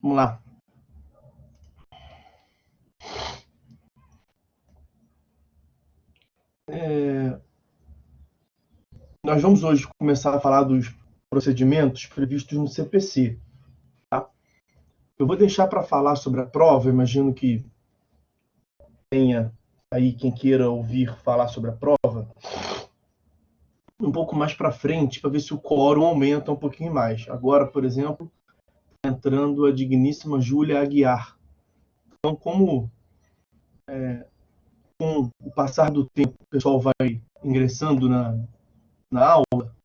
Vamos lá. Nós vamos hoje começar a falar dos procedimentos previstos no CPC. Tá? Eu vou deixar para falar sobre a prova, imagino que tenha aí quem queira ouvir falar sobre a prova, um pouco mais para frente, para ver se o quórum aumenta um pouquinho mais. Agora, por exemplo, entrando a digníssima Júlia Aguiar. Então, como com o passar do tempo o pessoal vai ingressando na aula,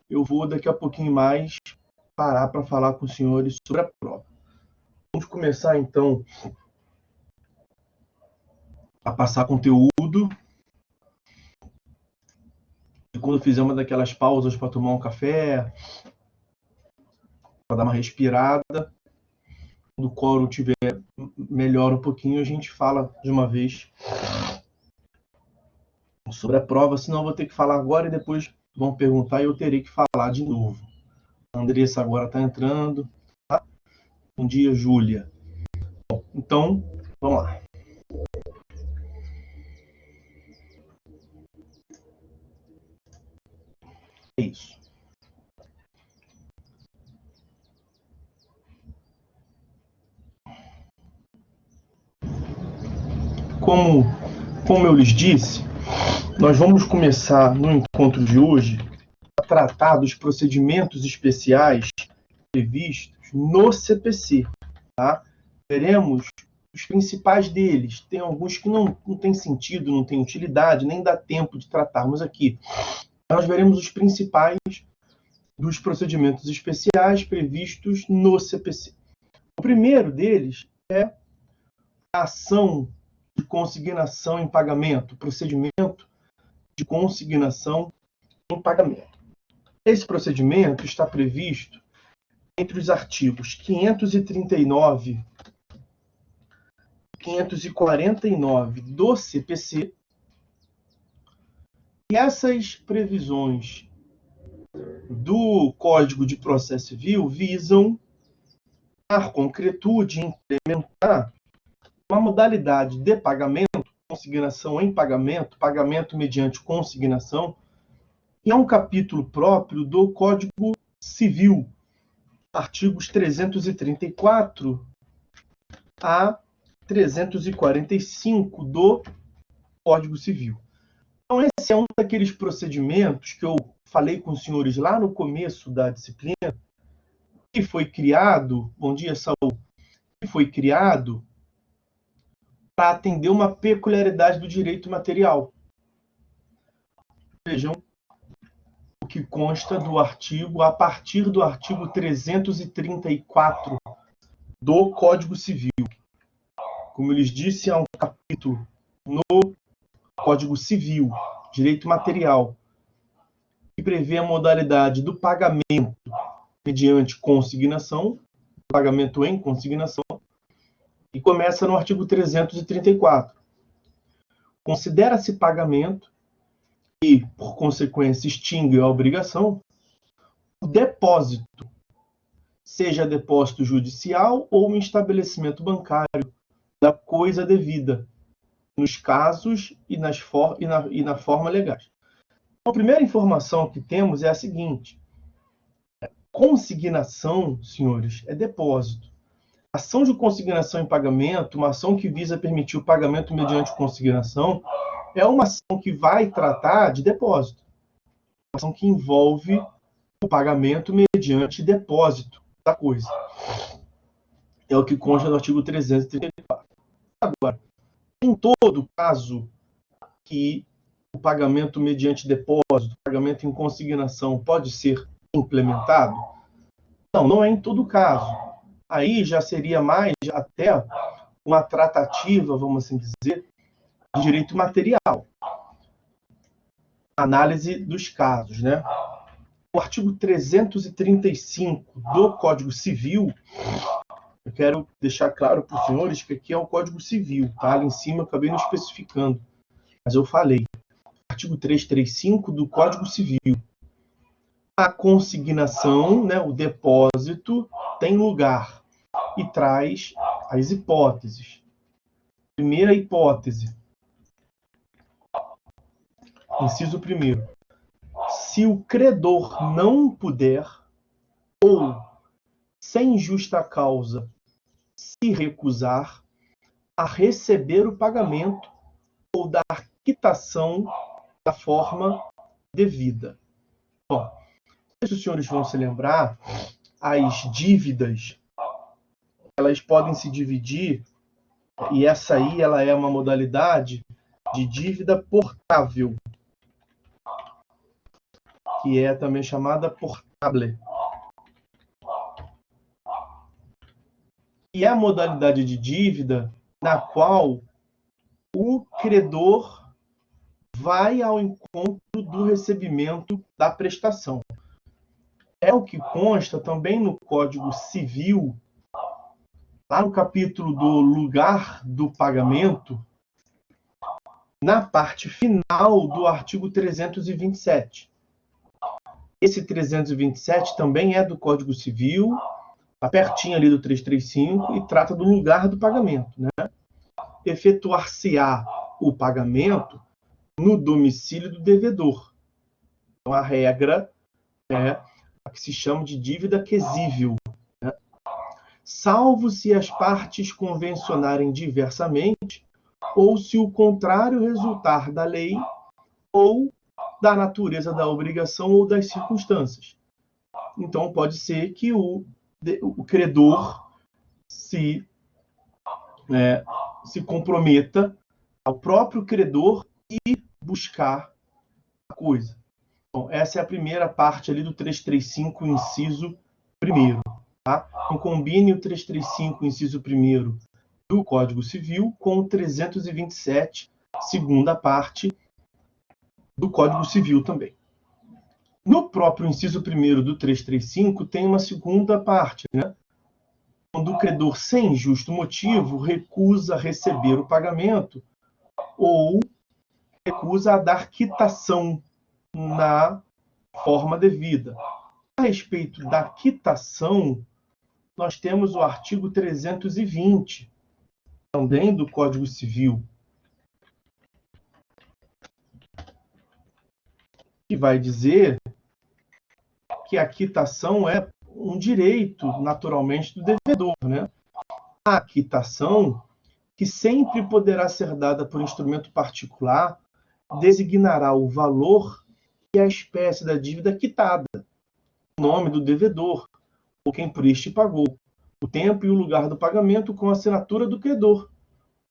eu vou daqui a pouquinho mais parar para falar com os senhores sobre a prova. Vamos começar então a passar conteúdo. E quando fizer uma daquelas pausas para tomar um café, para dar uma respirada, quando o quórum tiver melhor um pouquinho, a gente fala de uma vez sobre a prova, senão eu vou ter que falar agora e depois vão perguntar e eu terei que falar de novo. A Andressa agora está entrando. Tá? Bom dia, Júlia. Bom, então, vamos lá. É isso. Como eu lhes disse, nós vamos começar no encontro de hoje a tratar dos procedimentos especiais previstos no CPC. Tá? Veremos os principais deles. Tem alguns que não tem sentido, não tem utilidade, nem dá tempo de tratarmos aqui. Nós veremos os principais dos procedimentos especiais previstos no CPC. O primeiro deles é a ação de consignação em pagamento, procedimento de consignação em pagamento. Esse procedimento está previsto entre os artigos 539 e 549 do CPC, e essas previsões do Código de Processo Civil visam dar concretude e implementar uma modalidade de pagamento, consignação em pagamento, pagamento mediante consignação, e é um capítulo próprio do Código Civil, artigos 334 a 345 do Código Civil. Então, esse é um daqueles procedimentos que eu falei com os senhores lá no começo da disciplina, que foi criado, bom dia, Saul, que foi criado para atender uma peculiaridade do direito material. Vejam o que consta do artigo, a partir do artigo 334 do Código Civil. Como eu lhes disse, há um capítulo no Código Civil, direito material, que prevê a modalidade do pagamento mediante consignação, pagamento em consignação, e começa no artigo 334. Considera-se pagamento e, por consequência, extingue a obrigação, o depósito, seja depósito judicial ou um estabelecimento bancário, da coisa devida, nos casos e na forma legais. Então, a primeira informação que temos é a seguinte: consignação, senhores, é depósito. Ação de consignação em pagamento, uma ação que visa permitir o pagamento mediante consignação, é uma ação que vai tratar de depósito. Uma ação que envolve o pagamento mediante depósito da coisa. É o que consta no artigo 334. Agora, em todo caso que o pagamento mediante depósito, o pagamento em consignação pode ser implementado? Não é em todo caso. Aí já seria mais até uma tratativa, vamos assim dizer, de direito material. Análise dos casos, né? O artigo 335 do Código Civil, eu quero deixar claro para os senhores que aqui é o Código Civil, tá? Ali em cima eu acabei não especificando, mas eu falei. Artigo 335 do Código Civil. A consignação, né, o depósito, tem lugar e traz as hipóteses. Primeira hipótese. Inciso 1º. Se o credor não puder, ou sem justa causa, se recusar a receber o pagamento ou dar quitação da forma devida. Bom, se os senhores vão se lembrar, as dívidas, elas podem se dividir, e essa aí ela é uma modalidade de dívida portável, que é também chamada portable. E é a modalidade de dívida na qual o credor vai ao encontro do recebimento da prestação. É o que consta também no Código Civil, lá no capítulo do lugar do pagamento, na parte final do artigo 327. Esse 327 também é do Código Civil, está pertinho ali do 335, e trata do lugar do pagamento, né? Efetuar-se-á o pagamento no domicílio do devedor. Então, a regra é a que se chama de dívida quesível, né? Salvo se as partes convencionarem diversamente, ou se o contrário resultar da lei, ou da natureza da obrigação ou das circunstâncias. Então, pode ser que o credor se comprometa ao próprio credor e buscar a coisa. Então, essa é a primeira parte ali do 335, inciso 1º. Tá? Então, combine o 335, inciso 1º do Código Civil com o 327, segunda parte do Código Civil também. No próprio inciso 1º do 335 tem uma segunda parte, né? Quando o credor, sem justo motivo, recusa receber o pagamento ou recusa a dar quitação na forma devida. A respeito da quitação, nós temos o artigo 320, também do Código Civil, que vai dizer que a quitação é um direito, naturalmente, do devedor, né? A quitação, que sempre poderá ser dada por instrumento particular, designará o valor e a espécie da dívida quitada, o nome do devedor, ou quem por este pagou, o tempo e o lugar do pagamento com a assinatura do credor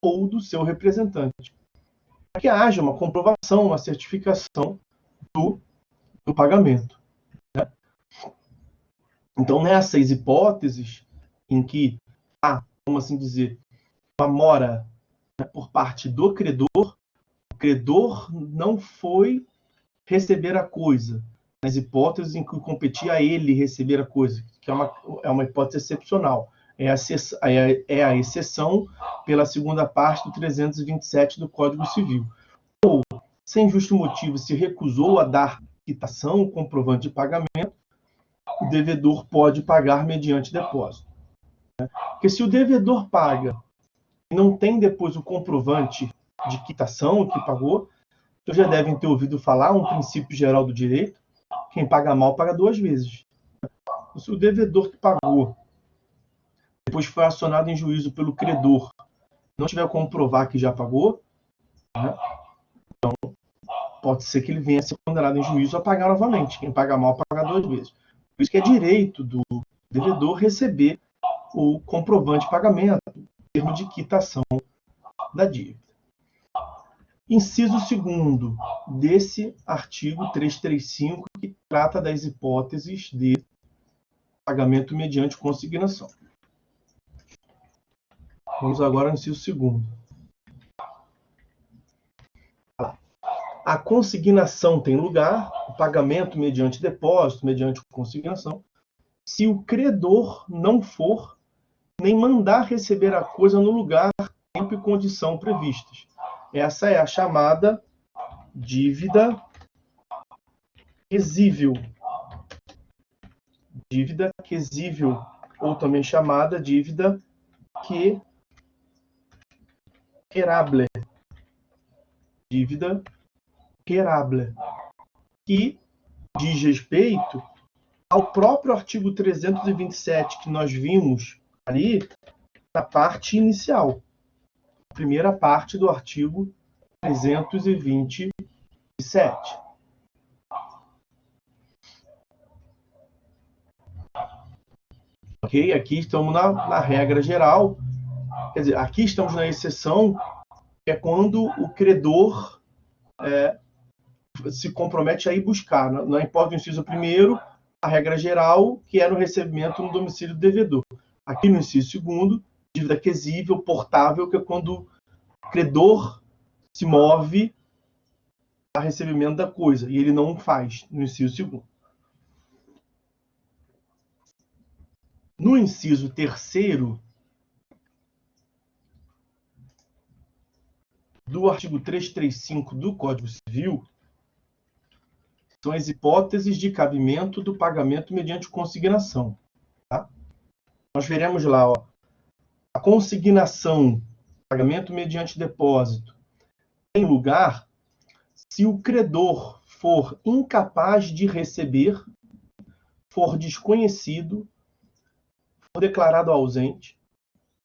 ou do seu representante, para que haja uma comprovação, uma certificação do pagamento. Né? Então, nessas hipóteses em que há, como assim dizer, uma mora, né, por parte do credor, o credor não foi receber a coisa, nas hipóteses em que competia a ele receber a coisa, que é uma hipótese excepcional. É a exceção pela segunda parte do 327 do Código Civil. Ou, sem justo motivo, se recusou a dar quitação, comprovante de pagamento, o devedor pode pagar mediante depósito. Porque se o devedor paga e não tem depois o comprovante de quitação que pagou, vocês já devem ter ouvido falar um princípio geral do direito: quem paga mal paga duas vezes. Se o devedor que pagou depois foi acionado em juízo pelo credor, não tiver como provar que já pagou, né, então pode ser que ele venha a ser condenado em juízo a pagar novamente. Quem paga mal paga duas vezes. Por isso que é direito do devedor receber o comprovante de pagamento, o termo de quitação da dívida. Inciso 2º desse artigo 335, que trata das hipóteses de pagamento mediante consignação. Vamos agora ao inciso 2º. A consignação tem lugar, o pagamento mediante depósito, mediante consignação, se o credor não for nem mandar receber a coisa no lugar, tempo e condição previstas. Essa é a chamada dívida quesível. Dívida quesível, ou também chamada dívida querable. Dívida querable, que diz respeito ao próprio artigo 327 que nós vimos ali na parte inicial, a primeira parte do artigo 327. Ok? Aqui estamos na regra geral, quer dizer, aqui estamos na exceção, que é quando o credor se compromete a ir buscar, não importa o inciso primeiro, a regra geral, que é no recebimento no domicílio do devedor. Aqui no inciso segundo, dívida quesível, portável, que é quando o credor se move a recebimento da coisa, e ele não faz no inciso segundo. No inciso terceiro do artigo 335 do Código Civil, são as hipóteses de cabimento do pagamento mediante consignação. Tá? Nós veremos lá, ó, a consignação, pagamento mediante depósito, tem lugar se o credor for incapaz de receber, for desconhecido, for declarado ausente,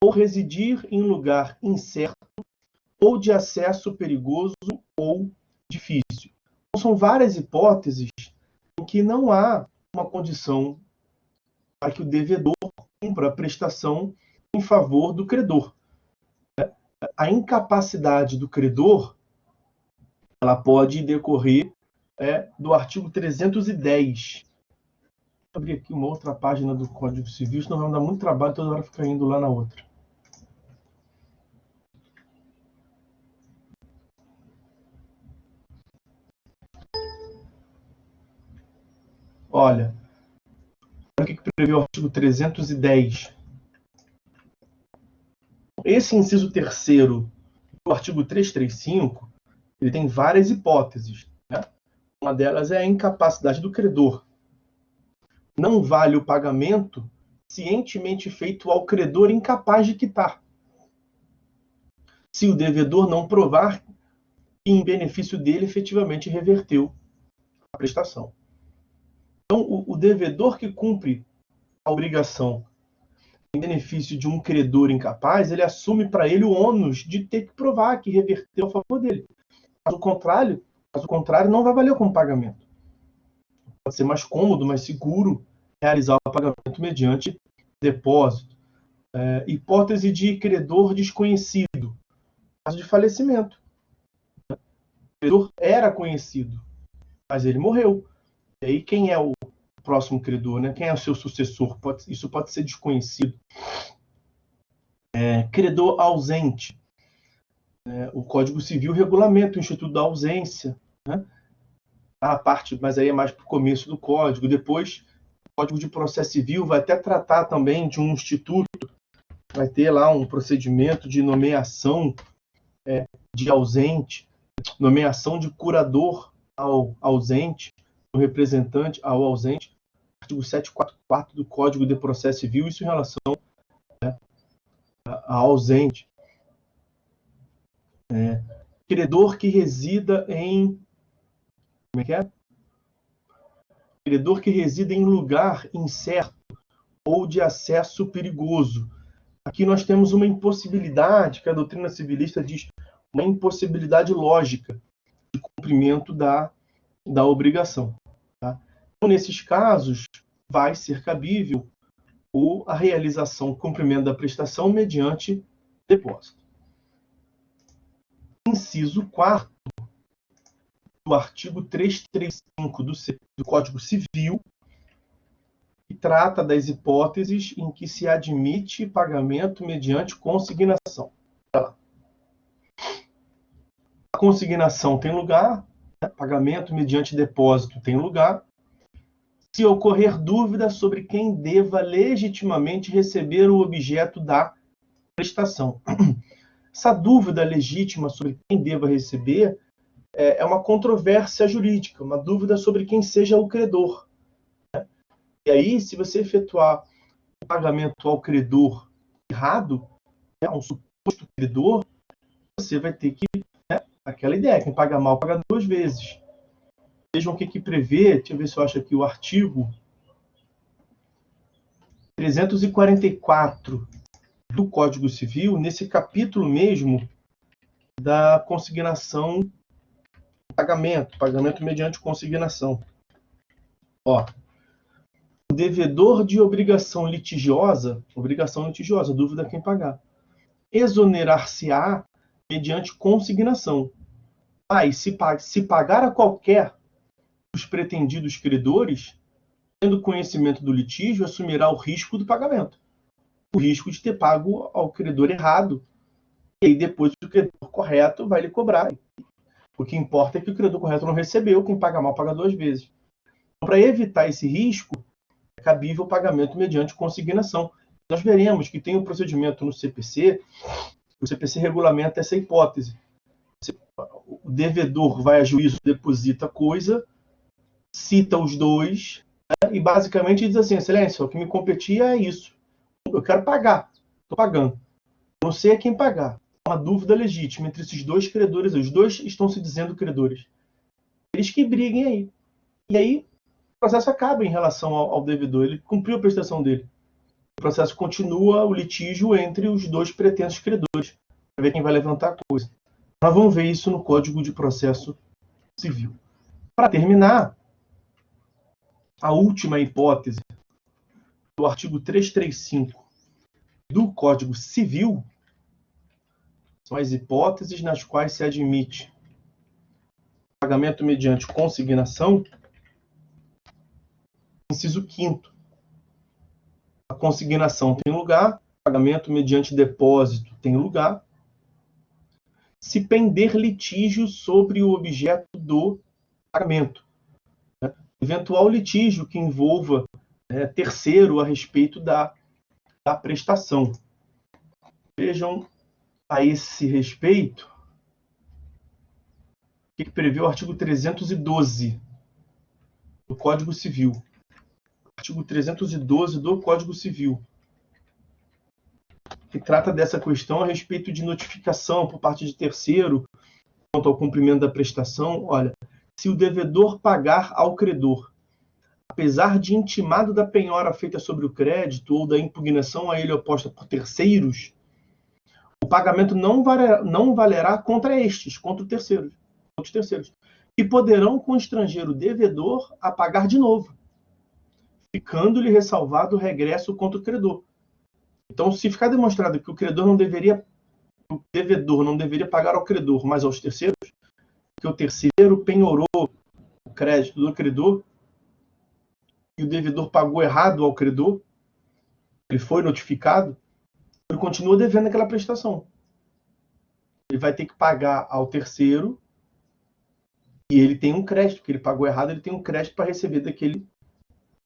ou residir em lugar incerto, ou de acesso perigoso ou difícil. Então, são várias hipóteses em que não há uma condição para que o devedor cumpra a prestação em favor do credor. A incapacidade do credor, ela pode decorrer do artigo 310. Vou abrir aqui uma outra página do Código Civil, senão vai dar muito trabalho toda hora ficar indo lá na outra. Olha o que prevê o artigo 310. Esse inciso terceiro do artigo 335, ele tem várias hipóteses. Né? Uma delas é a incapacidade do credor. Não vale o pagamento cientemente feito ao credor incapaz de quitar, se o devedor não provar que em benefício dele efetivamente reverteu a prestação. Então, o devedor que cumpre a obrigação em benefício de um credor incapaz, ele assume para ele o ônus de ter que provar que reverteu a favor dele. Caso contrário, não vai valer como pagamento. Pode ser mais cômodo, mais seguro realizar o pagamento mediante depósito. Hipótese de credor desconhecido. Caso de falecimento. O credor era conhecido, mas ele morreu. E aí quem é o próximo credor? Né? Quem é o seu sucessor? Isso pode ser desconhecido. Credor ausente. O Código Civil regulamenta o Instituto da Ausência. Né? A parte, mas aí é mais para o começo do Código. Depois, o Código de Processo Civil vai até tratar também de um instituto, vai ter lá um procedimento de nomeação de ausente, nomeação de curador ao ausente, do representante ao ausente, artigo 744 do Código de Processo Civil, isso em relação a ausente. Credor que resida em... Como é que é? Credor que resida em lugar incerto ou de acesso perigoso. Aqui nós temos uma impossibilidade, que a doutrina civilista diz, uma impossibilidade lógica de cumprimento da obrigação. Tá? Então, nesses casos, vai ser cabível a realização, cumprimento da prestação mediante depósito. Inciso 4 do artigo 335 do Código Civil, que trata das hipóteses em que se admite pagamento mediante consignação. A consignação tem lugar, pagamento mediante depósito tem lugar, se ocorrer dúvida sobre quem deva legitimamente receber o objeto da prestação. Essa dúvida legítima sobre quem deva receber é uma controvérsia jurídica, uma dúvida sobre quem seja o credor. E aí, se você efetuar o pagamento ao credor errado, né, um suposto credor, você vai ter que, né, aquela ideia, quem paga mal paga duas vezes. Vejam o que prevê, deixa eu ver se eu acho aqui o artigo 344 do Código Civil, nesse capítulo mesmo da consignação, pagamento mediante consignação. Ó, o devedor de obrigação litigiosa, dúvida quem pagar, exonerar-se-á mediante consignação. E se pagar a qualquer dos pretendidos credores, tendo conhecimento do litígio, assumirá o risco do pagamento. O risco de ter pago ao credor errado, e aí depois o credor correto vai lhe cobrar. O que importa é que o credor correto não recebeu, quem paga mal paga duas vezes. Então, para evitar esse risco, é cabível o pagamento mediante consignação. Nós veremos que tem um procedimento no CPC, o CPC regulamenta essa hipótese. O devedor vai a juízo, deposita coisa, cita os dois, né, e basicamente diz assim: excelência, o que me competia é isso. Eu quero pagar, estou pagando. Não sei a quem pagar. Uma dúvida legítima entre esses dois credores. Os dois estão se dizendo credores. Eles que briguem aí. E aí, o processo acaba em relação ao devedor. Ele cumpriu a prestação dele. O processo continua, o litígio entre os dois pretensos credores, para ver quem vai levantar a coisa. Nós vamos ver isso no Código de Processo Civil. Para terminar, a última hipótese do artigo 335 do Código Civil são as hipóteses nas quais se admite pagamento mediante consignação. Inciso 5º. A consignação tem lugar, pagamento mediante depósito tem lugar, se pender litígio sobre o objeto do pagamento. Eventual litígio que envolva terceiro a respeito da prestação. Vejam a esse respeito o que prevê o artigo 312 do Código Civil. Artigo 312 do Código Civil, que trata dessa questão a respeito de notificação por parte de terceiro quanto ao cumprimento da prestação. Olha, se o devedor pagar ao credor, apesar de intimado da penhora feita sobre o crédito ou da impugnação a ele oposta por terceiros, o pagamento não valerá contra estes, contra os terceiros, que poderão constranger o devedor a pagar de novo, ficando-lhe ressalvado o regresso contra o credor. Então, se ficar demonstrado que o devedor não deveria pagar ao credor, mas aos terceiros, que o terceiro penhorou o crédito do credor e o devedor pagou errado ao credor, ele foi notificado, ele continua devendo aquela prestação. Ele vai ter que pagar ao terceiro e ele tem um crédito, porque ele pagou errado, ele tem um crédito para receber daquele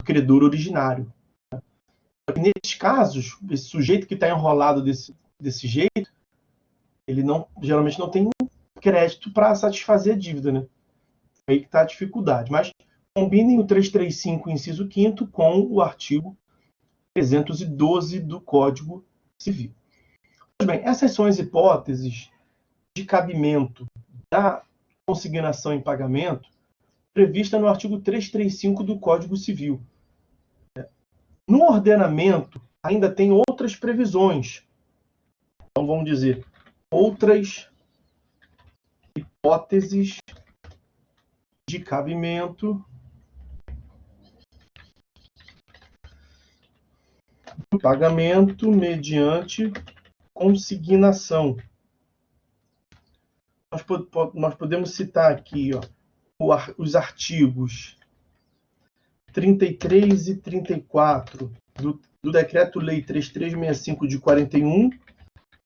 credor originário. Nesses casos, esse sujeito que está enrolado desse jeito, ele geralmente não tem crédito para satisfazer a dívida, né? Aí que está a dificuldade. Mas combinem o 335, inciso 5º, com o artigo 312 do Código Civil. Pois bem, essas são as hipóteses de cabimento da consignação em pagamento prevista no artigo 335 do Código Civil. No ordenamento, ainda tem outras previsões. Então, vamos dizer, outras hipóteses de cabimento do pagamento mediante consignação. Nós podemos citar aqui, ó, os artigos 33 e 34 do Decreto-Lei 3365 de 41, que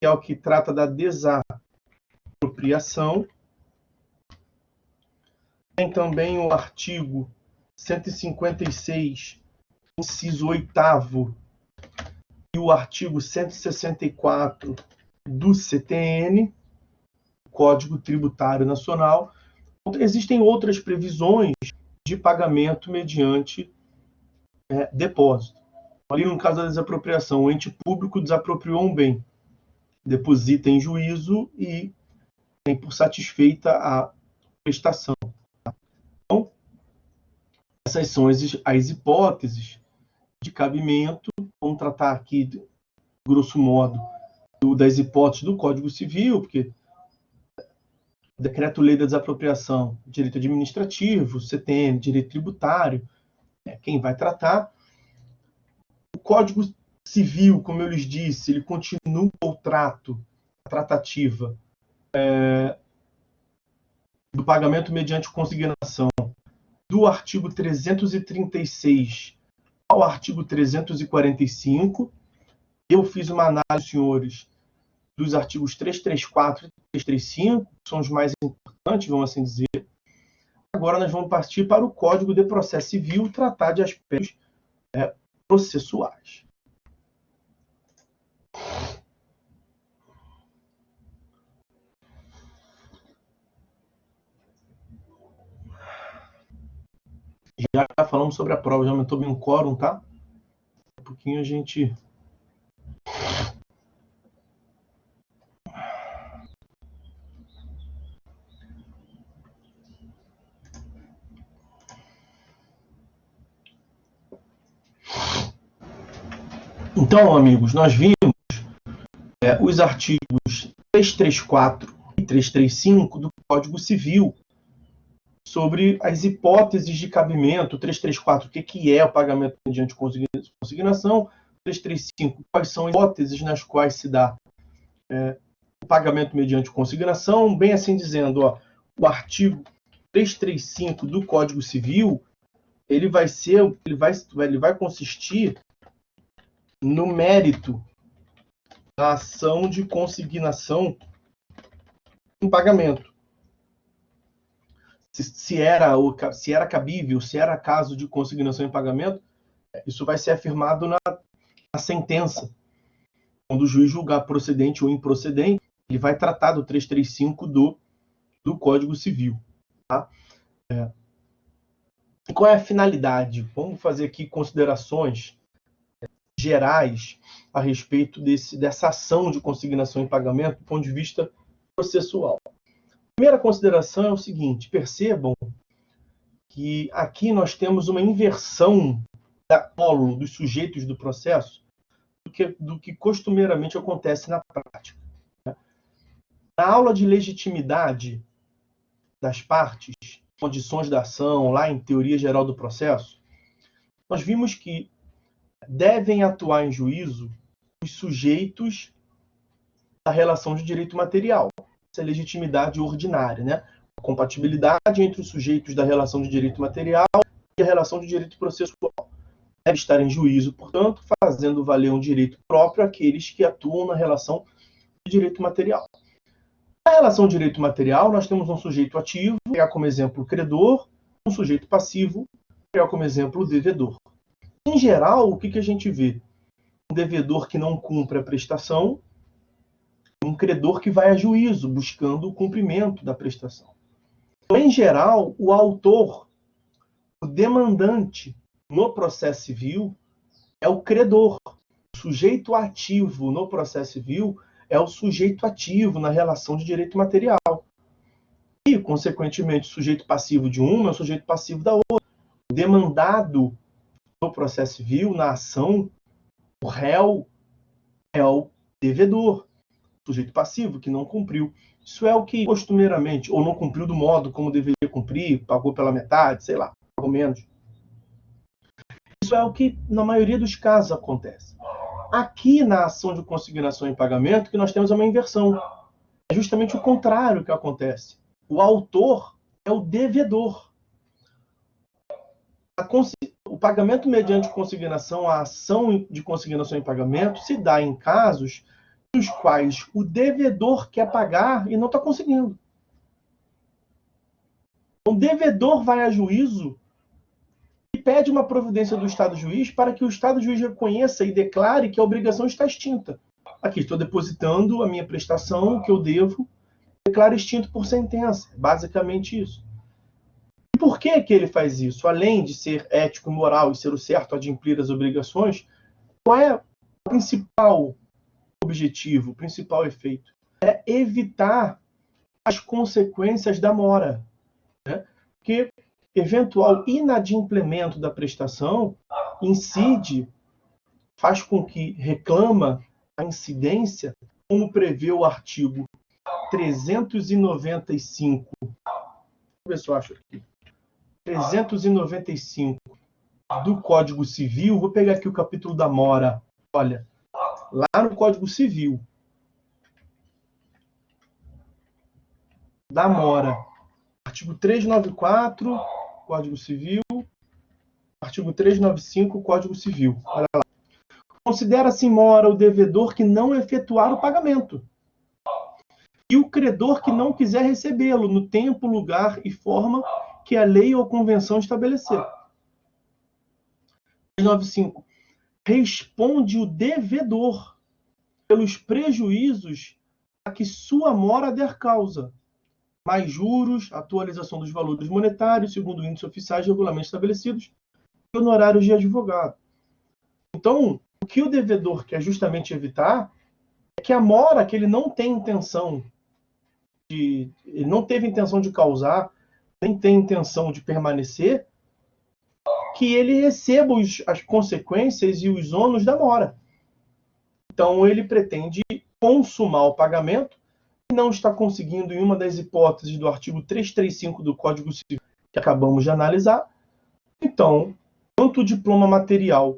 é o que trata da desapropriação. Tem também o artigo 156, inciso 8º, e o artigo 164 do CTN, Código Tributário Nacional. Existem outras previsões de pagamento mediante depósito. Ali no caso da desapropriação, o ente público desapropriou um bem, deposita em juízo e tem por satisfeita a prestação. Então, essas são as hipóteses de cabimento. Vamos tratar aqui, grosso modo, das hipóteses do Código Civil, porque Decreto-Lei da Desapropriação, Direito Administrativo, CTN, Direito Tributário, quem vai tratar. O Código Civil, como eu lhes disse, ele continua o trato, a tratativa do pagamento mediante consignação do artigo 336 ao artigo 345. Eu fiz uma análise, senhores, dos artigos 334 e 335, que são os mais importantes, vamos assim dizer. Agora nós vamos partir para o Código de Processo Civil, tratar de aspectos processuais. Já falamos sobre a prova, já aumentou bem o quórum, tá? Um pouquinho a gente... Então, amigos, nós vimos os artigos 334 e 335 do Código Civil sobre as hipóteses de cabimento. 334, o que é o pagamento mediante consignação. 335, quais são as hipóteses nas quais se dá o pagamento mediante consignação. Bem assim dizendo, o artigo 335 do Código Civil, ele vai consistir no mérito da ação de consignação em pagamento. Se era cabível, se era caso de consignação em pagamento, isso vai ser afirmado na sentença. Quando o juiz julgar procedente ou improcedente, ele vai tratar do 335 do Código Civil. Tá? E qual é a finalidade? Vamos fazer aqui considerações gerais a respeito dessa ação de consignação em pagamento do ponto de vista processual. A primeira consideração é o seguinte: percebam que aqui nós temos uma inversão da polo dos sujeitos do processo do que costumeiramente acontece na prática. Na aula de legitimidade das partes, condições da ação, lá em Teoria Geral do Processo, nós vimos que devem atuar em juízo os sujeitos da relação de direito material. Essa é a legitimidade ordinária, né? A compatibilidade entre os sujeitos da relação de direito material e a relação de direito processual. Deve estar em juízo, portanto, fazendo valer um direito próprio àqueles que atuam na relação de direito material. Na relação de direito material, nós temos um sujeito ativo, que é como exemplo o credor, um sujeito passivo, que é como exemplo o devedor. Em geral, o que a gente vê? Um devedor que não cumpre a prestação, um credor que vai a juízo buscando o cumprimento da prestação. Então, em geral, o autor, o demandante no processo civil é o credor. O sujeito ativo no processo civil é o sujeito ativo na relação de direito material. E, consequentemente, o sujeito passivo de uma é o sujeito passivo da outra. O demandado no processo civil, na ação, o réu é o devedor, o sujeito passivo que não cumpriu. Isso é o que costumeiramente, ou não cumpriu do modo como deveria cumprir, pagou pela metade, sei lá, pelo menos. Isso é o que, na maioria dos casos, acontece. Aqui, na ação de consignação em pagamento, que nós temos uma inversão. É justamente o contrário que acontece. O autor é o devedor. O pagamento mediante consignação, a ação de consignação em pagamento, se dá em casos nos quais o devedor quer pagar e não está conseguindo. O devedor vai a juízo e pede uma providência do Estado juiz para que o Estado juiz reconheça e declare que a obrigação está extinta. Aqui estou depositando a minha prestação, o que eu devo, declaro extinto por sentença. Basicamente isso. E por que ele faz isso? Além de ser ético e moral e ser o certo a adimplir as obrigações, Qual é o principal objetivo, o principal efeito? É evitar as consequências da mora, né? Porque eventual inadimplemento da prestação incide, faz com que reclama a incidência, como prevê o artigo 395. Deixa eu ver se eu acho aqui. 395 do Código Civil. Vou pegar aqui o capítulo da mora. Olha, lá no Código Civil, da mora, artigo 394, Código Civil, artigo 395, Código Civil. Olha lá. Considera-se mora o devedor que não efetuar o pagamento e o credor que não quiser recebê-lo no tempo, lugar e forma que a lei ou convenção estabelecer. 395. Responde o devedor pelos prejuízos a que sua mora der causa, mais juros, atualização dos valores monetários, segundo índices oficiais e regulamentos estabelecidos, e honorários de advogado. Então, o que o devedor quer justamente evitar é que a mora que ele não tem intenção ele não teve intenção de causar, nem tem intenção de permanecer, que ele receba as consequências e os ônus da mora. Então, ele pretende consumar o pagamento e não está conseguindo, em uma das hipóteses do artigo 335 do Código Civil que acabamos de analisar. Então, tanto o diploma material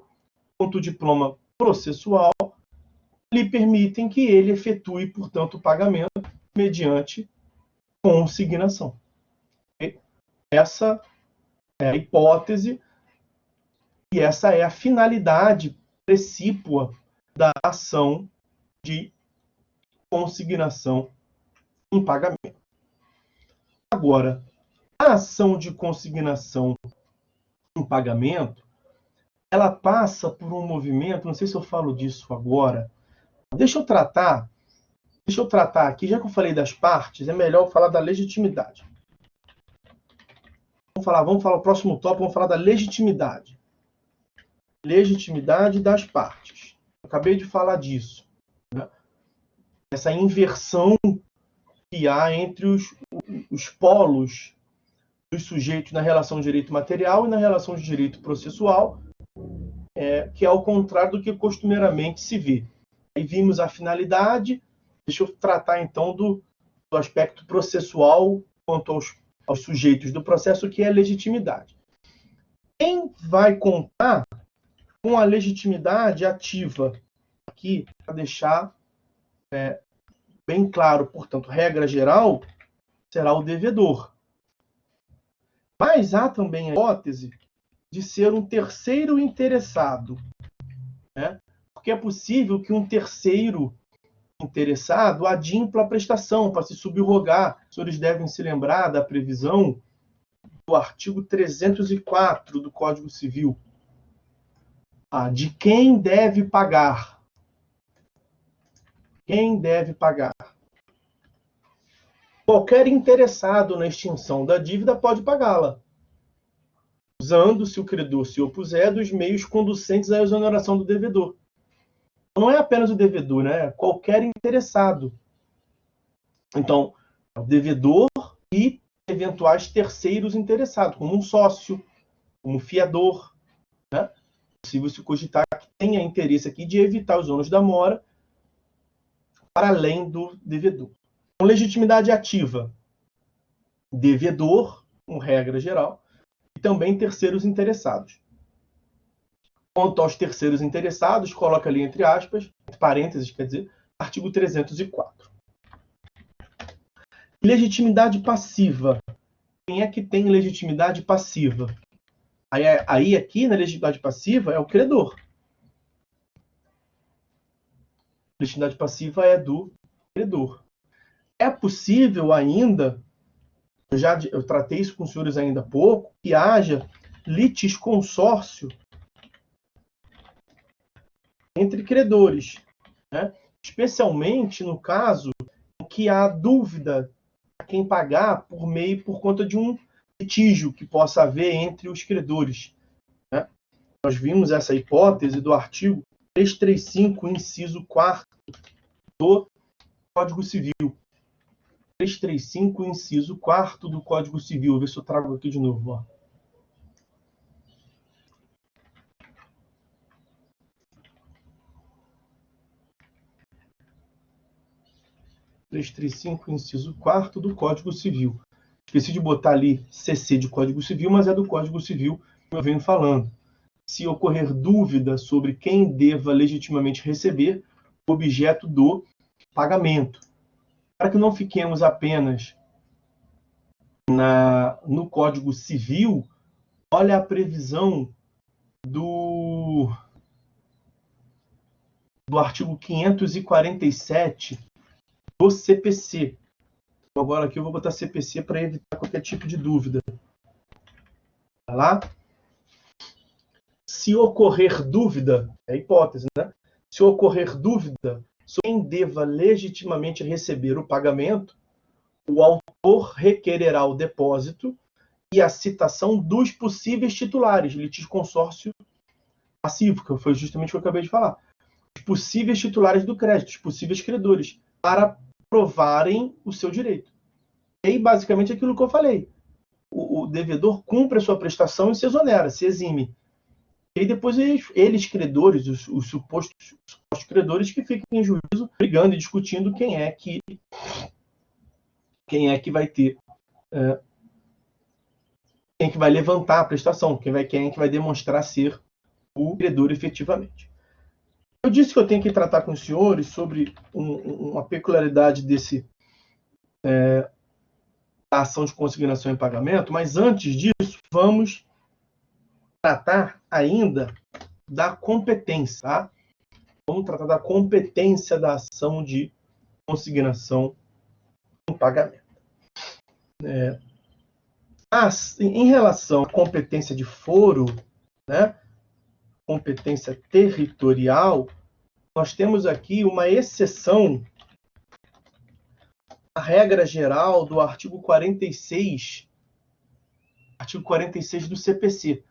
quanto o diploma processual lhe permitem que ele efetue, portanto, o pagamento mediante consignação. Essa é a hipótese e essa é a finalidade precípua da ação de consignação em pagamento. Agora, a ação de consignação em pagamento, ela passa por um movimento, não sei se eu falo disso agora, deixa eu tratar aqui, já que eu falei das partes, é melhor eu falar da legitimidade. Vamos falar o próximo tópico, vamos falar da legitimidade. Legitimidade das partes. Eu acabei de falar disso, né? Essa inversão que há entre os polos dos sujeitos na relação de direito material e na relação de direito processual, que é ao contrário do que costumeiramente se vê. Aí vimos a finalidade. Deixa eu tratar então do aspecto processual quanto aos sujeitos do processo, que é a legitimidade. Quem vai contar com a legitimidade ativa? Aqui, para deixar bem claro, portanto, regra geral, será o devedor. Mas há também a hipótese de ser um terceiro interessado, né? Porque é possível que um terceiro interessado adimpla a prestação para se subrogar. Os senhores devem se lembrar da previsão do artigo 304 do Código Civil. De quem deve pagar. Quem deve pagar? Qualquer interessado na extinção da dívida pode pagá-la, usando, se o credor se opuser, dos meios conducentes à exoneração do devedor. Não é apenas o devedor, né? Qualquer interessado. Então, o devedor e eventuais terceiros interessados, como um sócio, como um fiador, né? É possível se cogitar que tenha interesse aqui de evitar os ônus da mora para além do devedor. Então, legitimidade ativa. Devedor, com regra geral, e também terceiros interessados. Quanto aos terceiros interessados, coloca ali entre aspas, entre parênteses, quer dizer, artigo 304. Legitimidade passiva. Quem é que tem legitimidade passiva? Aí aqui, na legitimidade passiva, é o credor. Legitimidade passiva é do credor. É possível ainda, eu tratei isso com os senhores ainda há pouco, que haja litisconsórcio entre credores, né? Especialmente no caso em que há dúvida a quem pagar por conta de um litígio que possa haver entre os credores, né? Nós vimos essa hipótese do artigo 335, inciso 4º do Código Civil. 335, inciso 4º do Código Civil. Vou ver se eu trago aqui de novo. Ó. inciso 4º do Código Civil. Esqueci de botar ali CC de Código Civil, mas é do Código Civil que eu venho falando. Se ocorrer dúvida sobre quem deva legitimamente receber o objeto do pagamento. Para que não fiquemos apenas no Código Civil, olha a previsão do artigo 547 do CPC. Agora aqui eu vou botar CPC para evitar qualquer tipo de dúvida. Tá lá? Se ocorrer dúvida, é a hipótese, né? Se ocorrer dúvida sobre quem deva legitimamente receber o pagamento, o autor requererá o depósito e a citação dos possíveis titulares, litisconsórcio passivo, que foi justamente o que eu acabei de falar. Os possíveis titulares do crédito, os possíveis credores, para provarem o seu direito. E aí, basicamente, aquilo que eu falei. O devedor cumpre a sua prestação e se exonera, se exime. E aí, depois, eles credores, os supostos credores, que ficam em juízo, brigando e discutindo quem é que vai ter, quem é que vai levantar a prestação, quem é que vai demonstrar ser o credor efetivamente. Eu disse que eu tenho que tratar com os senhores sobre uma peculiaridade da ação de consignação em pagamento, mas antes disso, vamos tratar ainda da competência. Tá? Vamos tratar da competência da ação de consignação em pagamento. Em relação à competência de foro, né, competência territorial, nós temos aqui uma exceção à regra geral do artigo 46 do CPC.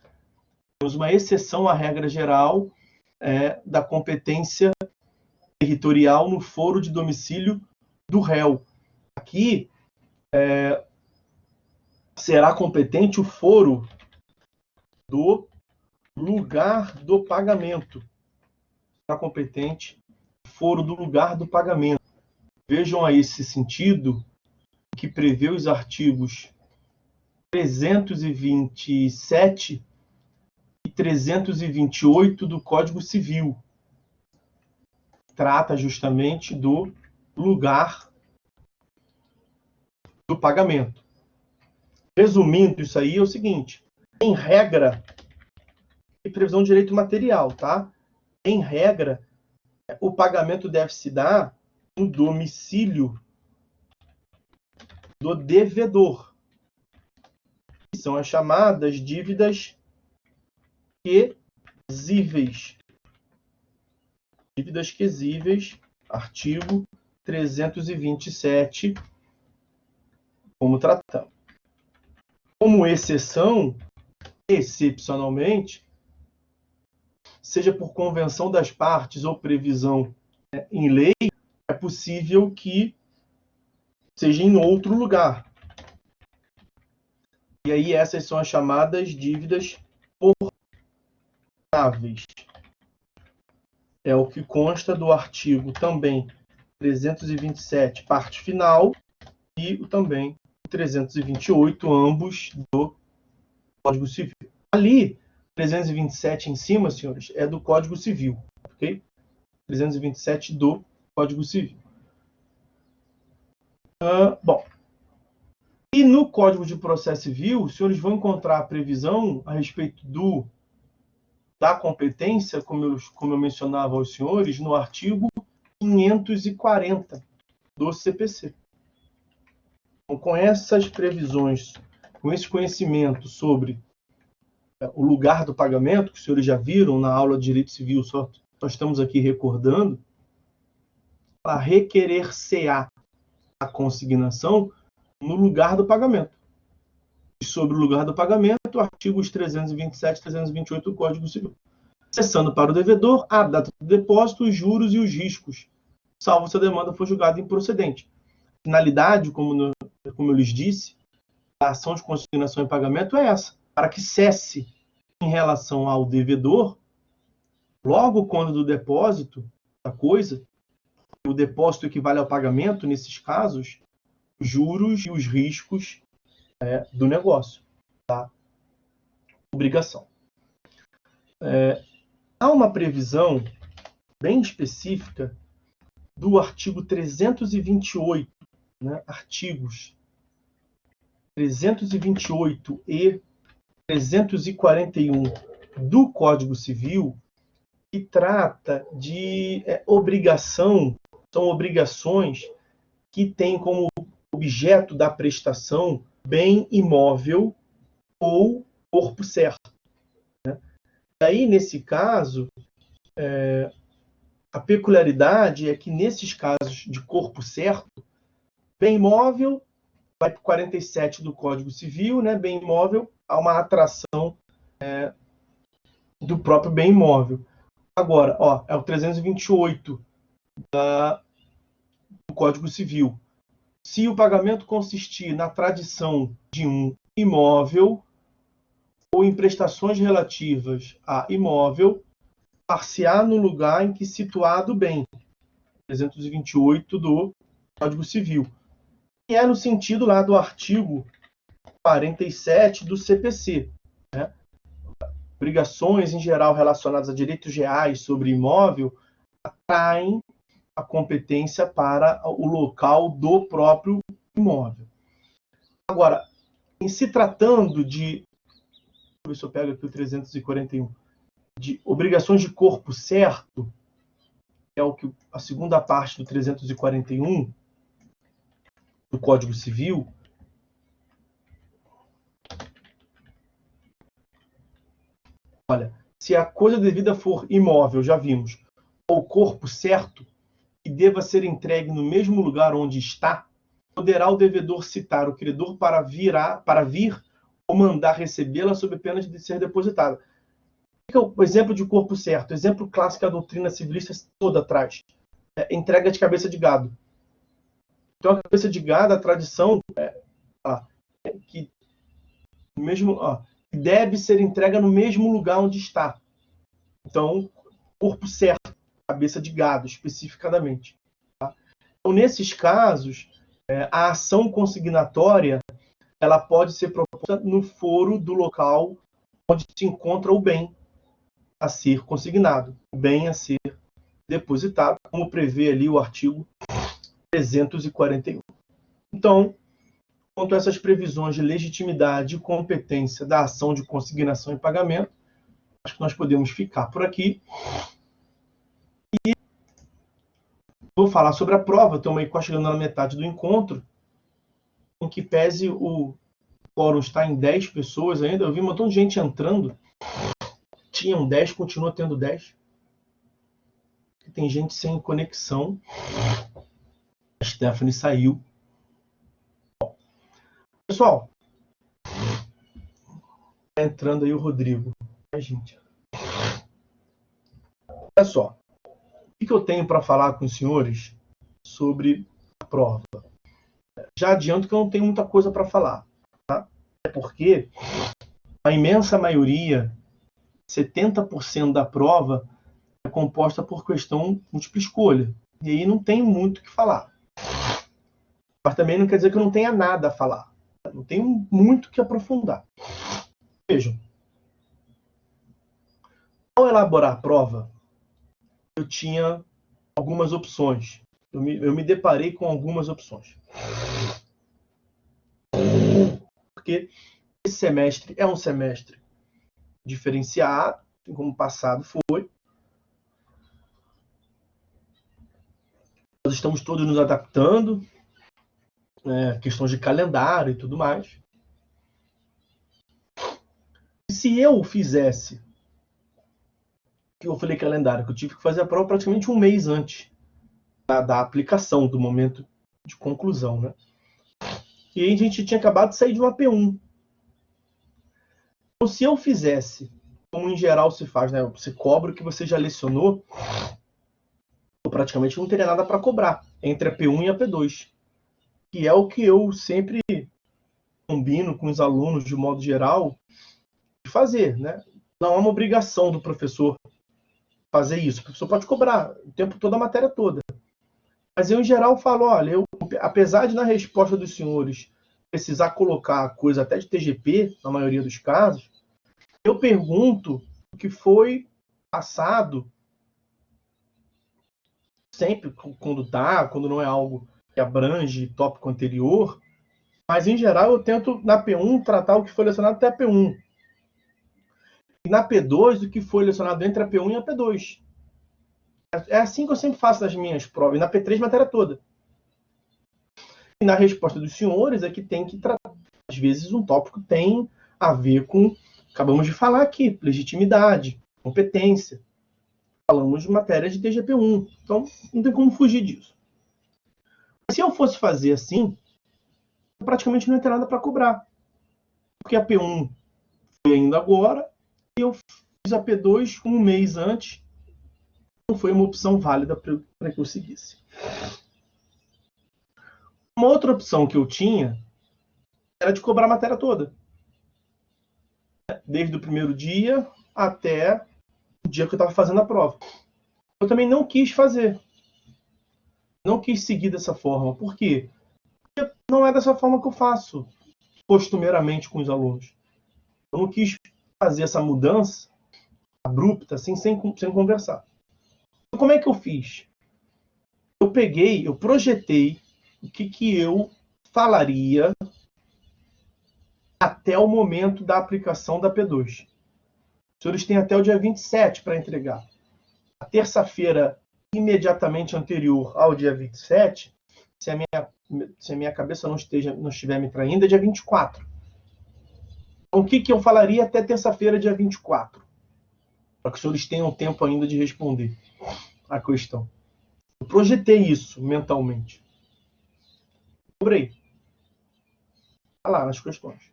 Temos uma exceção à regra geral da competência territorial no foro de domicílio do réu. Aqui será competente o foro do lugar do pagamento. Será competente o foro do lugar do pagamento. Vejam aí esse sentido que prevê os artigos 327 e 328 do Código Civil. Trata justamente do lugar do pagamento. Resumindo isso aí, é o seguinte: em regra, e previsão de direito material, tá? Em regra, o pagamento deve se dar no domicílio do devedor, que são as chamadas dívidas quesíveis. Dívidas quesíveis, artigo 327, como tratamos. Como exceção, excepcionalmente, seja por convenção das partes ou previsão em lei, é possível que seja em outro lugar. E aí essas são as chamadas dívidas portáveis. É o que consta do artigo também 327, parte final, e também 328, ambos do Código Civil. Ali, 327 em cima, senhores, é do Código Civil, ok? 327 do Código Civil. Bom, e no Código de Processo Civil, os senhores vão encontrar a previsão a respeito da competência, como eu mencionava aos senhores, no artigo 540 do CPC. Então, com essas previsões, com esse conhecimento sobre o lugar do pagamento, que os senhores já viram na aula de Direito Civil, só estamos aqui recordando, para requerer-se-á a consignação no lugar do pagamento. E sobre o lugar do pagamento, artigos 327 e 328 do Código Civil. cessando para o devedor a data do depósito, os juros e os riscos, salvo se a demanda for julgada improcedente. Finalidade, como eu lhes disse, a ação de consignação e pagamento é essa, para que cesse em relação ao devedor, logo quando do depósito da coisa, o depósito equivale ao pagamento, nesses casos, os juros e os riscos do negócio, tá? Obrigação. Há uma previsão bem específica do artigo 328, né? Artigos 328 e 341 do Código Civil, que trata de são obrigações que têm como objeto da prestação bem imóvel ou corpo certo. Né? Aí, nesse caso, a peculiaridade é que, nesses casos de corpo certo, bem imóvel vai para o 47 do Código Civil, né? Bem imóvel, há uma atração do próprio bem imóvel. Agora, é o 328 do Código Civil. Se o pagamento consistir na tradição de um imóvel ou em prestações relativas a imóvel, far-se-á no lugar em que situado o bem. 328 do Código Civil. E é no sentido lá do artigo 47 do CPC. Né? Obrigações, em geral, relacionadas a direitos reais sobre imóvel, atraem a competência para o local do próprio imóvel. Agora, em se tratando de... Deixa eu ver se eu pego aqui o 341. De obrigações de corpo certo, é o que a segunda parte do 341 do Código Civil, olha, se a coisa devida for imóvel, já vimos, ou corpo certo, que deva ser entregue no mesmo lugar onde está, poderá o devedor citar o credor para vir ou mandar recebê-la sob pena de ser depositada. O exemplo de corpo certo, exemplo clássico que a doutrina civilista toda traz, entrega de cabeça de gado. Então, a cabeça de gado, a tradição que deve ser entregue no mesmo lugar onde está. Então, corpo certo, cabeça de gado, especificadamente. Tá? Então, nesses casos, a ação consignatória ela pode ser proposta no foro do local onde se encontra o bem a ser consignado, o bem a ser depositado, como prevê ali o artigo 341. Então, quanto a essas previsões de legitimidade e competência da ação de consignação e pagamento, acho que nós podemos ficar por aqui. E vou falar sobre a prova, estamos aí quase chegando na metade do encontro, em que pese o fórum está em 10 pessoas ainda, eu vi um montão de gente entrando, tinham 10, continua tendo 10. Tem gente sem conexão. A Stephanie saiu. Pessoal, tá entrando aí o Rodrigo. Gente, olha só. O que eu tenho para falar com os senhores sobre a prova? Já adianto que eu não tenho muita coisa para falar. Tá? É porque a imensa maioria, 70% da prova, é composta por questão múltipla escolha. E aí não tem muito o que falar. Mas também não quer dizer que eu não tenha nada a falar. Não tenho muito o que aprofundar. Vejam. Ao elaborar a prova, eu tinha algumas opções. Eu me deparei com algumas opções. Porque esse semestre é um semestre diferenciado, como o passado foi. Nós estamos todos nos adaptando, questões de calendário e tudo mais. E se eu fizesse, que eu falei calendário, que eu tive que fazer a prova praticamente um mês antes da aplicação, do momento de conclusão, né? E aí a gente tinha acabado de sair de uma P1. Então, se eu fizesse como em geral se faz, né? Você cobra o que você já lecionou, ou praticamente não teria nada para cobrar entre a P1 e a P2, que é o que eu sempre combino com os alunos, de modo geral, de fazer, né? Não é uma obrigação do professor fazer isso. O professor pode cobrar o tempo todo, a matéria toda. Mas eu, em geral, falo, olha, apesar de na resposta dos senhores precisar colocar a coisa até de TGP, na maioria dos casos, eu pergunto o que foi passado, sempre quando dá, quando não é algo que abrange tópico anterior, mas em geral eu tento na P1 tratar o que foi lecionado até a P1. E na P2 o que foi lecionado entre a P1 e a P2. É assim que eu sempre faço nas minhas provas, e na P3 matéria toda. E na resposta dos senhores é que tem que tratar, às vezes um tópico tem a ver com, acabamos de falar aqui, legitimidade, competência. Falamos de matéria de TGP1, então não tem como fugir disso. Se eu fosse fazer assim, eu praticamente não ia ter nada para cobrar. Porque a P1 foi ainda agora, e eu fiz a P2 um mês antes, não foi uma opção válida para que eu seguisse. Uma outra opção que eu tinha era de cobrar a matéria toda. Desde o primeiro dia até o dia que eu estava fazendo a prova. Eu também não quis fazer. Não quis seguir dessa forma. Por quê? Porque não é dessa forma que eu faço costumeiramente com os alunos. Eu não quis fazer essa mudança abrupta, assim, sem conversar. Então, como é que eu fiz? Eu projetei o que eu falaria até o momento da aplicação da P2. Os senhores têm até o dia 27 para entregar. A terça-feira imediatamente anterior ao dia 27, se a minha cabeça não estiver me traindo, é dia 24. Então, o que eu falaria até terça-feira, dia 24? Para que os senhores tenham tempo ainda de responder a questão. Eu projetei isso mentalmente. Cobrei. Está lá nas questões.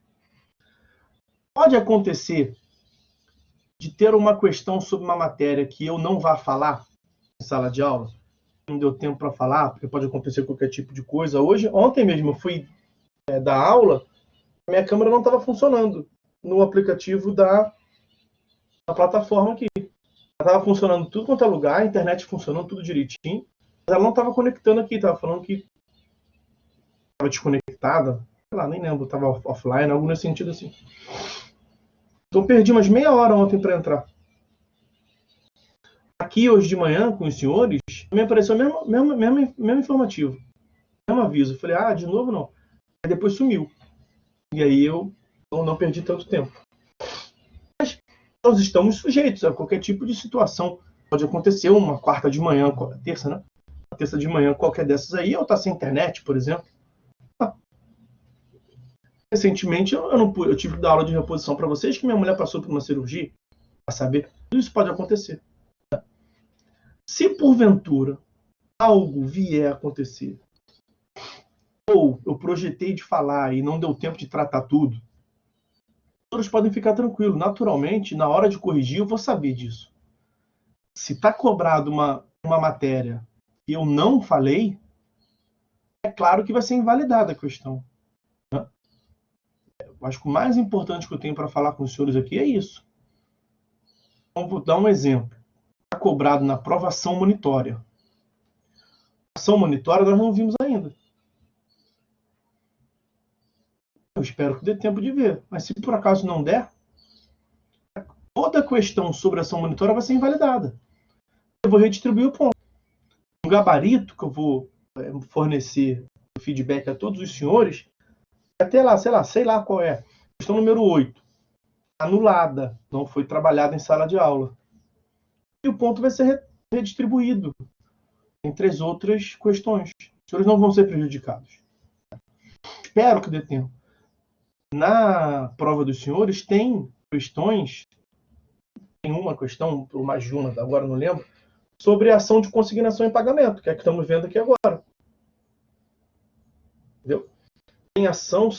Pode acontecer de ter uma questão sobre uma matéria que eu não vá falar em sala de aula, não deu tempo para falar, porque pode acontecer qualquer tipo de coisa. Ontem mesmo eu fui dar aula, a minha câmera não estava funcionando no aplicativo da plataforma aqui. Ela estava funcionando tudo quanto é lugar, a internet funcionando tudo direitinho, mas ela não estava conectando aqui, estava falando que estava desconectada, sei lá, nem lembro, estava offline, algo nesse sentido assim. Então eu perdi umas meia hora ontem para entrar. Aqui hoje de manhã, com os senhores, me apareceu o mesmo informativo, mesmo aviso. Eu falei, de novo não. Aí depois sumiu. E aí eu não perdi tanto tempo. Mas nós estamos sujeitos a qualquer tipo de situação. Pode acontecer uma quarta de manhã, terça, né? Uma terça de manhã, qualquer dessas aí, eu estar sem internet, por exemplo. Recentemente eu tive que dar aula de reposição para vocês, que minha mulher passou por uma cirurgia, para saber. Tudo isso pode acontecer. Se porventura algo vier a acontecer, ou eu projetei de falar e não deu tempo de tratar tudo, todos podem ficar tranquilos. Naturalmente, na hora de corrigir, eu vou saber disso. Se está cobrado uma matéria que eu não falei, é claro que vai ser invalidada a questão. Né? Eu acho que o mais importante que eu tenho para falar com os senhores aqui é isso. Então, vou dar um exemplo. Está cobrado na prova ação monitória. Ação monitória nós não vimos ainda. Eu espero que dê tempo de ver. Mas se por acaso não der, toda questão sobre ação monitória vai ser invalidada. Eu vou redistribuir o ponto. Um gabarito que eu vou fornecer o feedback a todos os senhores, até lá, sei lá qual é. Questão número 8. Anulada. Não foi trabalhada em sala de aula. E o ponto vai ser redistribuído entre as outras questões. Os senhores não vão ser prejudicados. Espero que dê tempo. Na prova dos senhores tem questões, tem uma questão, ou mais de uma, agora não lembro, sobre a ação de consignação em pagamento, que é a que estamos vendo aqui agora. Entendeu? Tem ação,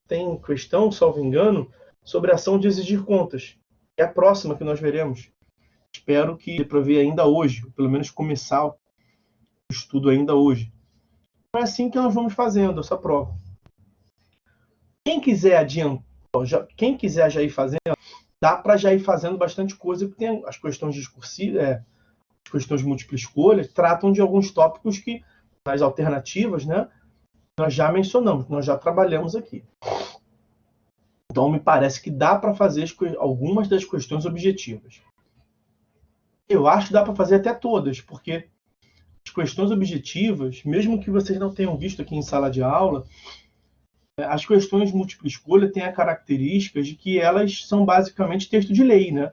tem questão, salvo engano, sobre a ação de exigir contas. É a próxima que nós veremos. Espero que dê para ver ainda hoje, ou pelo menos começar o estudo ainda hoje. É assim que nós vamos fazendo essa prova. Quem quiser adiantar, quem quiser já ir fazendo, dá para já ir fazendo bastante coisa, porque tem as questões discursivas, as questões de múltipla escolha, tratam de alguns tópicos que, nas alternativas, né, nós já mencionamos, nós já trabalhamos aqui. Então, me parece que dá para fazer algumas das questões objetivas. Eu acho que dá para fazer até todas, porque as questões objetivas, mesmo que vocês não tenham visto aqui em sala de aula, as questões de múltipla escolha têm a característica de que elas são basicamente texto de lei, né?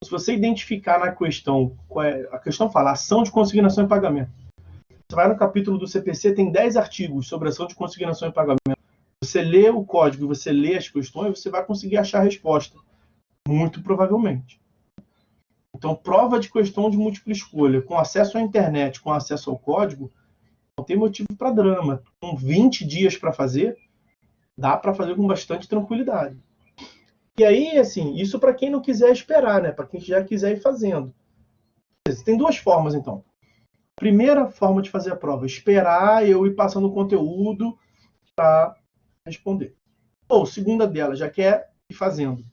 Se você identificar na questão, a questão fala ação de consignação e pagamento. Você vai no capítulo do CPC, tem 10 artigos sobre ação de consignação e pagamento. Você lê o código, você lê as questões, você vai conseguir achar a resposta. Muito provavelmente. Então, prova de questão de múltipla escolha, com acesso à internet, com acesso ao código, não tem motivo para drama. Com 20 dias para fazer, dá para fazer com bastante tranquilidade. E aí, assim, isso para quem não quiser esperar, né? Para quem já quiser ir fazendo. Tem duas formas, então. Primeira forma de fazer a prova, esperar eu ir passando o conteúdo para responder. Ou, segunda delas, já quer ir fazendo.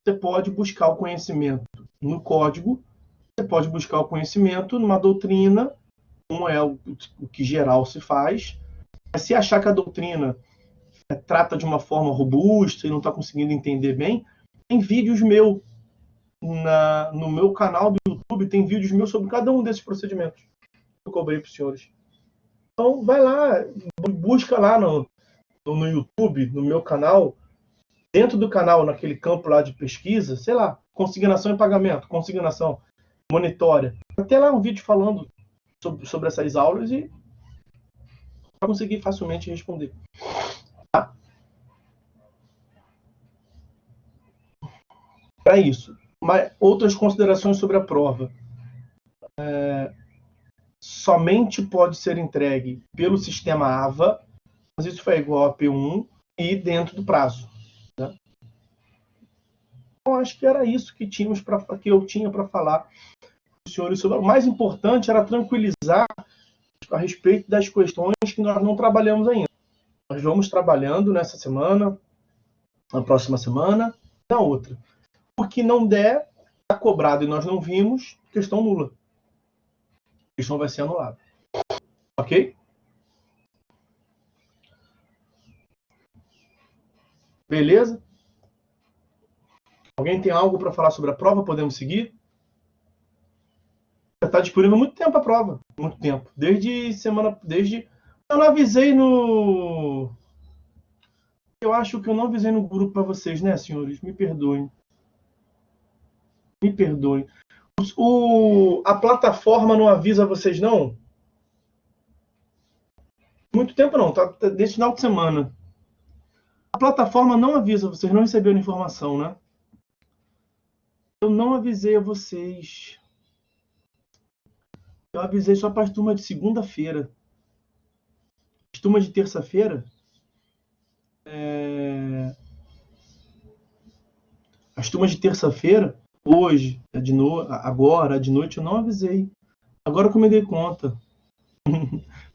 Você pode buscar o conhecimento no código, você pode buscar o conhecimento numa doutrina, como é o que geral se faz. Mas se achar que a doutrina trata de uma forma robusta e não está conseguindo entender bem, tem vídeos meus no meu canal do YouTube, tem vídeos meus sobre cada um desses procedimentos que eu cobrei para os senhores. Então, vai lá, busca lá no YouTube, no meu canal, dentro do canal, naquele campo lá de pesquisa, sei lá, consignação e pagamento, consignação, monitória. Até lá um vídeo falando sobre essas aulas e vai conseguir facilmente responder. Tá? Para isso. Mas outras considerações sobre a prova. Somente pode ser entregue pelo sistema AVA, mas isso foi igual a P1 e dentro do prazo. Né? Então, acho que era isso que eu tinha para falar com os senhores sobre. O mais importante era tranquilizar a respeito das questões que nós não trabalhamos ainda. Nós vamos trabalhando nessa semana, na próxima semana, na outra. O que não der, está cobrado e nós não vimos, questão nula. A questão vai ser anulada. Ok? Beleza? Alguém tem algo para falar sobre a prova? Podemos seguir? Já está disponível há muito tempo a prova. Muito tempo. Eu não avisei no... Eu acho que eu não avisei no grupo para vocês, né, senhores? Me perdoem. Me perdoem. A plataforma não avisa vocês, não? Muito tempo não, tá desde final de semana. A plataforma não avisa, vocês não receberam informação, né? Eu não avisei a vocês. Eu avisei só para as turmas de segunda-feira. As turmas de terça-feira... As turmas de terça-feira, hoje, agora, de noite, eu não avisei. Agora que eu me dei conta.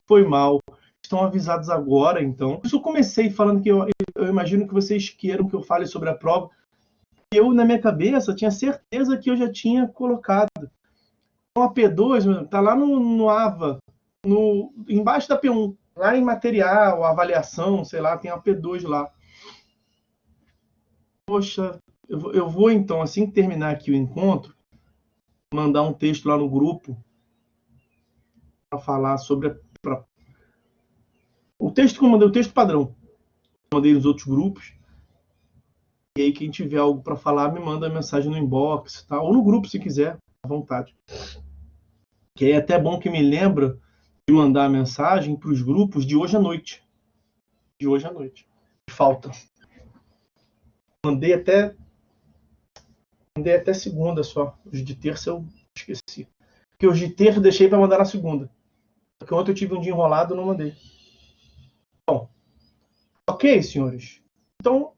Foi mal. Estão avisados agora, então. Por isso eu comecei falando que eu imagino que vocês queiram que eu fale sobre a prova. Eu, na minha cabeça, tinha certeza que eu já tinha colocado. Então, a P2 está lá no AVA, embaixo da P1. Lá em material, avaliação, sei lá, tem a P2 lá. Poxa, eu vou então, assim que terminar aqui o encontro, mandar um texto lá no grupo para falar sobre o texto que eu mandei, o texto padrão. Eu mandei nos outros grupos. E aí, quem tiver algo para falar, me manda mensagem no inbox, tá? Ou no grupo, se quiser, à vontade. Que aí é até bom que me lembra de mandar a mensagem para os grupos de hoje à noite. De hoje à noite. Falta. Mandei até segunda só. Os de terça eu esqueci. Porque os de terça eu deixei para mandar na segunda. Porque ontem eu tive um dia enrolado e não mandei. Bom. Ok, senhores? Então,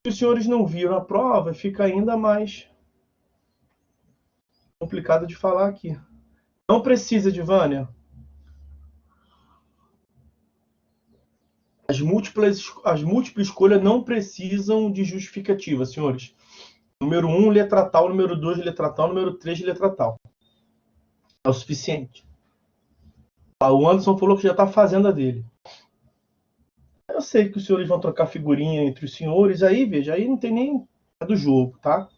Se os senhores não viram a prova, fica ainda mais complicado de falar aqui. Não precisa, Divânia. As múltiplas escolhas não precisam de justificativa, senhores. Número 1, letra tal. Número 2, letra tal. Número 3, letra tal. É o suficiente. O Anderson falou que já está fazendo a dele. Eu sei que os senhores vão trocar figurinha entre os senhores. Aí, veja, aí não tem nem do jogo, tá?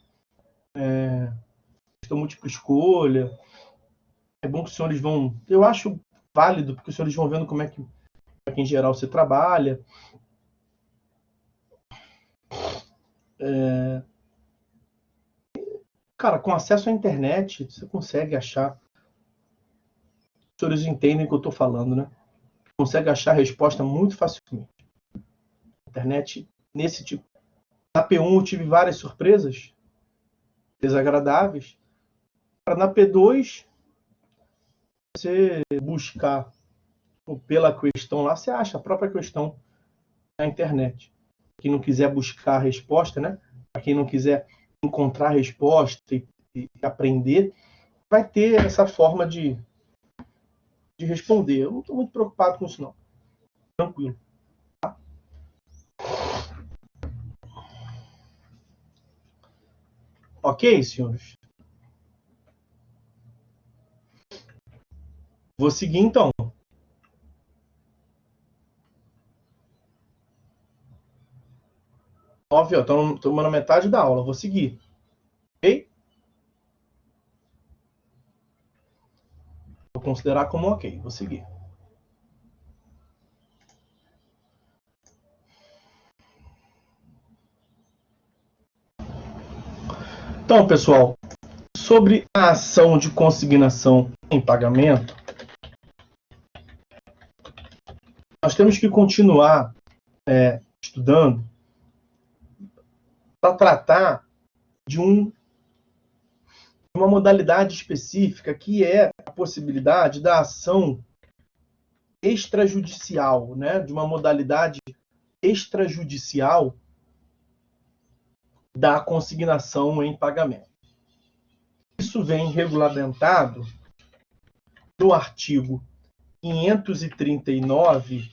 Múltipla escolha. É bom que os senhores vão... Eu acho válido, porque os senhores vão vendo como é que em geral você trabalha. Cara, com acesso à internet, você consegue achar. Os senhores entendem o que eu estou falando, né? Consegue achar a resposta muito facilmente. Internet, nesse tipo. Na P1 eu tive várias surpresas desagradáveis. Na P2, você buscar pela questão lá, você acha a própria questão na internet. Quem não quiser buscar a resposta, né? Para quem não quiser encontrar a resposta e aprender, vai ter essa forma de responder. Eu não estou muito preocupado com isso, não. Tranquilo. Tá? Ok, senhores? Vou seguir, então. Óbvio, estamos na metade da aula. Vou seguir. Ok? Vou considerar como ok. Vou seguir. Então, pessoal, sobre a ação de consignação em pagamento, nós temos que continuar estudando para tratar de uma modalidade específica, que é a possibilidade da ação extrajudicial, né? De uma modalidade extrajudicial da consignação em pagamento. Isso vem regulamentado no artigo 539,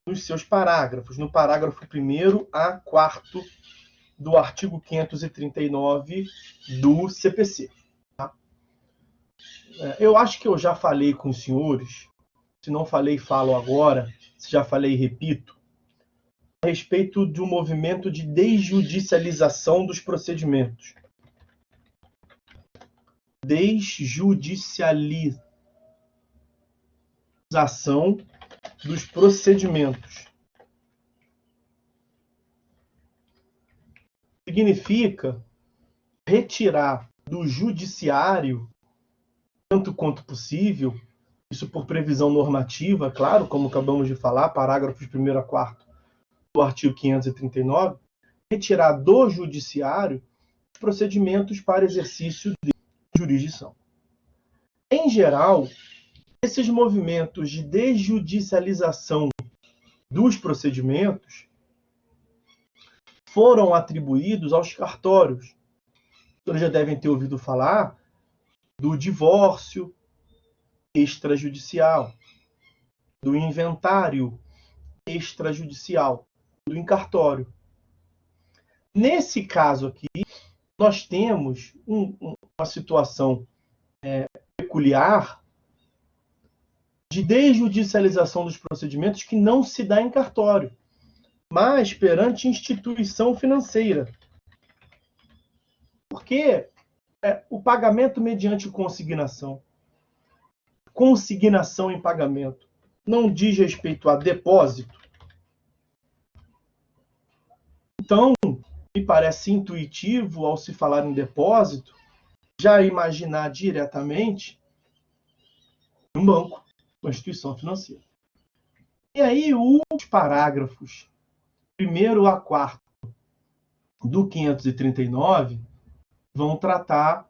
nos seus parágrafos, no parágrafo 1º a 4º do artigo 539 do CPC. Tá? Eu acho que eu já falei com os senhores, se não falei, falo agora, se já falei, repito, a respeito do movimento de desjudicialização dos procedimentos. Desjudicialização dos procedimentos. Significa retirar do judiciário, tanto quanto possível, isso por previsão normativa, claro, como acabamos de falar, parágrafos 1º a 4º do artigo 539, retirar do judiciário os procedimentos para exercício de jurisdição. Em geral, esses movimentos de desjudicialização dos procedimentos foram atribuídos aos cartórios. Vocês já devem ter ouvido falar do divórcio extrajudicial, do inventário extrajudicial, do encartório. Nesse caso aqui, nós temos uma situação peculiar de desjudicialização dos procedimentos que não se dá em cartório, mas perante instituição financeira. Porque o pagamento mediante consignação em pagamento não diz respeito a depósito. Então, me parece intuitivo, ao se falar em depósito, já imaginar diretamente um banco, uma instituição financeira. E aí, os parágrafos 1º a 4º do 539 vão tratar...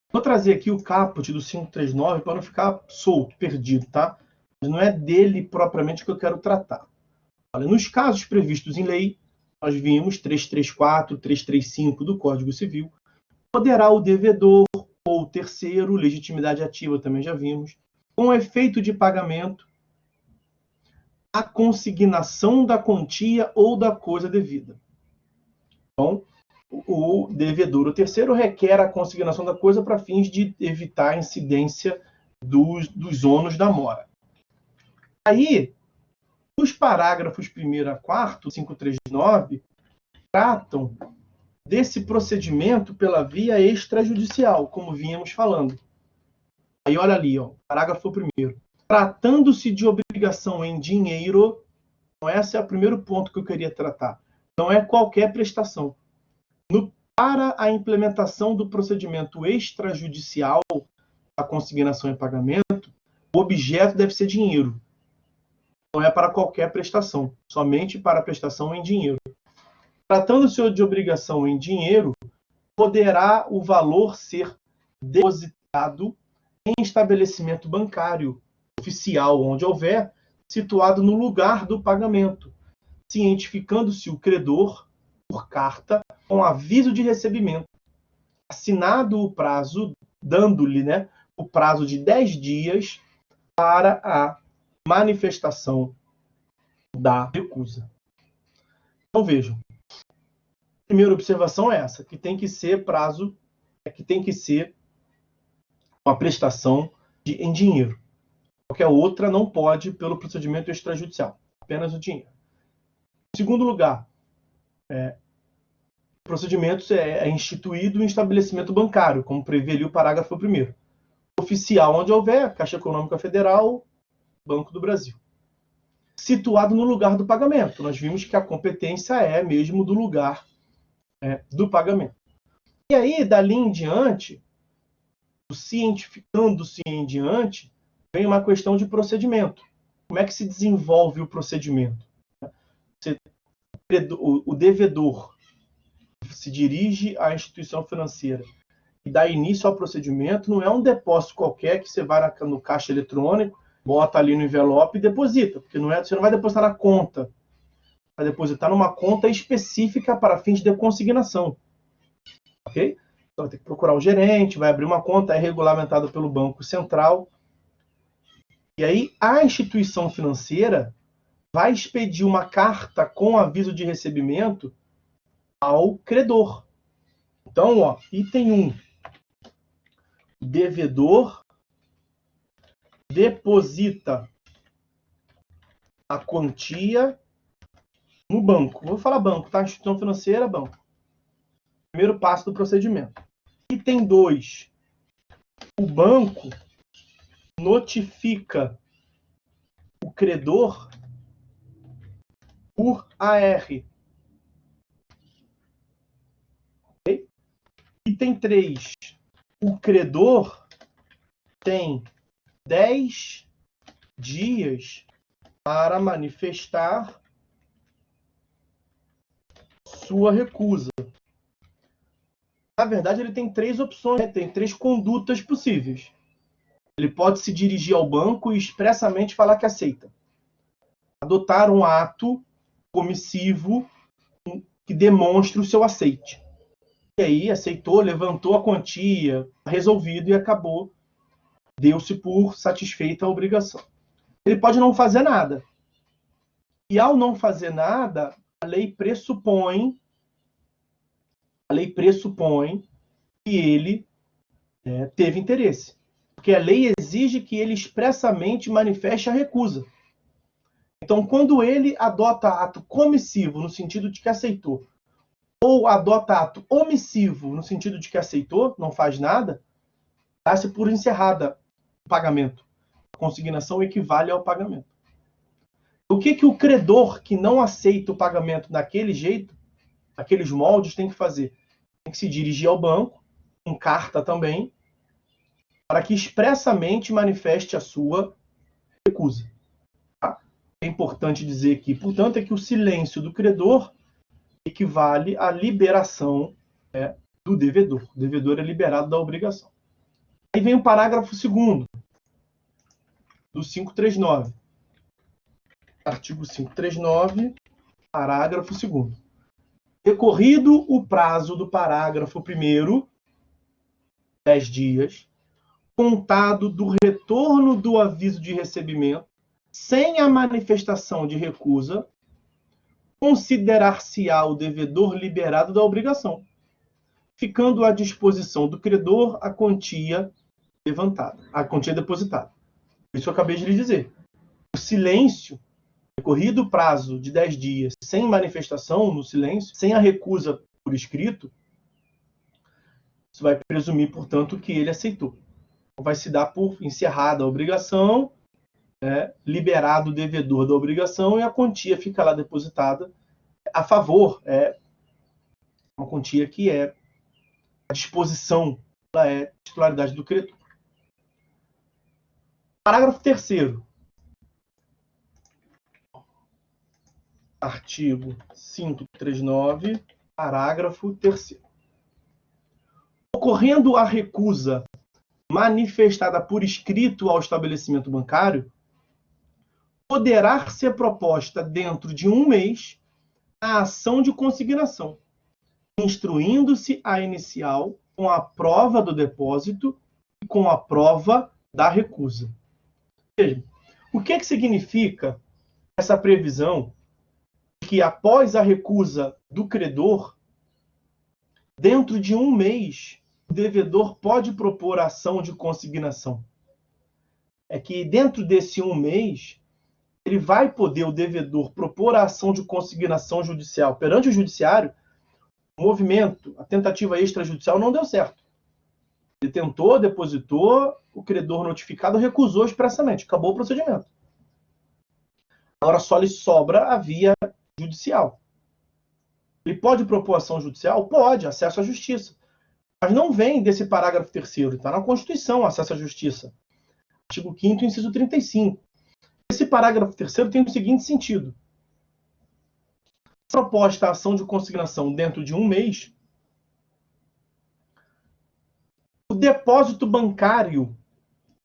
Vou trazer aqui o caput do 539 para não ficar solto, perdido, tá? mas não é dele propriamente que eu quero tratar. Olha, nos casos previstos em lei, nós vimos 334, 335 do Código Civil, poderá o devedor ou o terceiro, legitimidade ativa também já vimos, com efeito de pagamento, a consignação da quantia ou da coisa devida. Então, o devedor, o terceiro, requer a consignação da coisa para fins de evitar a incidência dos ônus da mora. Aí, os parágrafos 1º a 4º, 539, tratam desse procedimento pela via extrajudicial, como vínhamos falando. Aí olha ali, ó, parágrafo 1º. Tratando-se de obrigação em dinheiro, então esse é o primeiro ponto que eu queria tratar. Não é qualquer prestação. Para a implementação do procedimento extrajudicial, a consignação e pagamento, o objeto deve ser dinheiro. Não é para qualquer prestação, somente para a prestação em dinheiro. Tratando-se de obrigação em dinheiro, poderá o valor ser depositado em estabelecimento bancário oficial, onde houver, situado no lugar do pagamento, cientificando-se o credor por carta com aviso de recebimento, assinado o prazo, dando-lhe o prazo de 10 dias para a manifestação da recusa. Então vejam, a primeira observação é essa, que tem que ser prazo, que tem que ser uma prestação em dinheiro. Qualquer outra não pode pelo procedimento extrajudicial, apenas o dinheiro. Em segundo lugar, o procedimento é instituído em estabelecimento bancário, como prevê ali o parágrafo 1º. Oficial onde houver, Caixa Econômica Federal, Banco do Brasil. Situado no lugar do pagamento. Nós vimos que a competência é mesmo do lugar do pagamento. E aí, dali em diante, cientificando-se em diante, vem uma questão de procedimento. Como é que se desenvolve o procedimento? O devedor se dirige à instituição financeira e dá início ao procedimento, não é um depósito qualquer que você vai no caixa eletrônico, bota ali no envelope e deposita, porque você não vai depositar na conta, vai depositar numa conta específica para fins de consignação. Ok? Então vai ter que procurar o gerente, vai abrir uma conta, é regulamentado pelo Banco Central. E aí a instituição financeira vai expedir uma carta com aviso de recebimento ao credor. Então, ó, item 1. Devedor deposita a quantia no banco. Vou falar banco, tá? Instituição financeira, banco. Primeiro passo do procedimento. Item 2. O banco notifica o credor por AR. Okay? Item 3. O credor tem 10 dias para manifestar sua recusa. Na verdade, ele tem 3 opções, tem 3 condutas possíveis. Ele pode se dirigir ao banco e expressamente falar que aceita. Adotar um ato comissivo que demonstre o seu aceite. E aí, aceitou, levantou a quantia, resolvido e acabou. Deu-se por satisfeita a obrigação. Ele pode não fazer nada. E ao não fazer nada, a lei pressupõe que ele teve interesse. Porque a lei exige que ele expressamente manifeste a recusa. Então, quando ele adota ato comissivo, no sentido de que aceitou, ou adota ato omissivo, no sentido de que aceitou, não faz nada, dá-se por encerrada o pagamento. A consignação equivale ao pagamento. O que o credor que não aceita o pagamento daquele jeito, aqueles moldes, tem que fazer? Tem que se dirigir ao banco, com carta também, para que expressamente manifeste a sua recusa. Tá? É importante dizer aqui, portanto, que o silêncio do credor equivale à liberação do devedor. O devedor é liberado da obrigação. Aí vem o parágrafo 2º do 539. Artigo 539, parágrafo 2º. Decorrido o prazo do parágrafo 1º, 10 dias, contado do retorno do aviso de recebimento, sem a manifestação de recusa, considerar-se-á o devedor liberado da obrigação, ficando à disposição do credor a quantia levantada, a quantia depositada. Isso eu acabei de lhe dizer. O silêncio, decorrido o prazo de 10 dias, sem manifestação no silêncio, sem a recusa por escrito, isso vai presumir, portanto, que ele aceitou. Vai se dar por encerrada a obrigação, liberado o devedor da obrigação e a quantia fica lá depositada a favor. É uma quantia que é à disposição, ela é titularidade do credor. Parágrafo 3º. Artigo 539, parágrafo 3º. Ocorrendo a recusa manifestada por escrito ao estabelecimento bancário, poderá ser proposta dentro de 1 mês a ação de consignação, instruindo-se a inicial com a prova do depósito e com a prova da recusa. Veja, o que significa essa previsão de que após a recusa do credor, dentro de 1 mês, o devedor pode propor a ação de consignação? É que dentro desse 1 mês, ele vai poder, o devedor, propor a ação de consignação judicial perante o judiciário. O movimento, a tentativa extrajudicial não deu certo. Ele tentou, depositou, o credor notificado recusou expressamente, acabou o procedimento. Agora só lhe sobra a via judicial. Ele pode propor ação judicial? Pode, acesso à justiça. Mas não vem desse parágrafo 3º, está na Constituição, acesso à justiça. Artigo 5º, inciso 35. Esse parágrafo 3º tem o seguinte sentido. Proposta a ação de consignação dentro de 1 mês, o depósito bancário,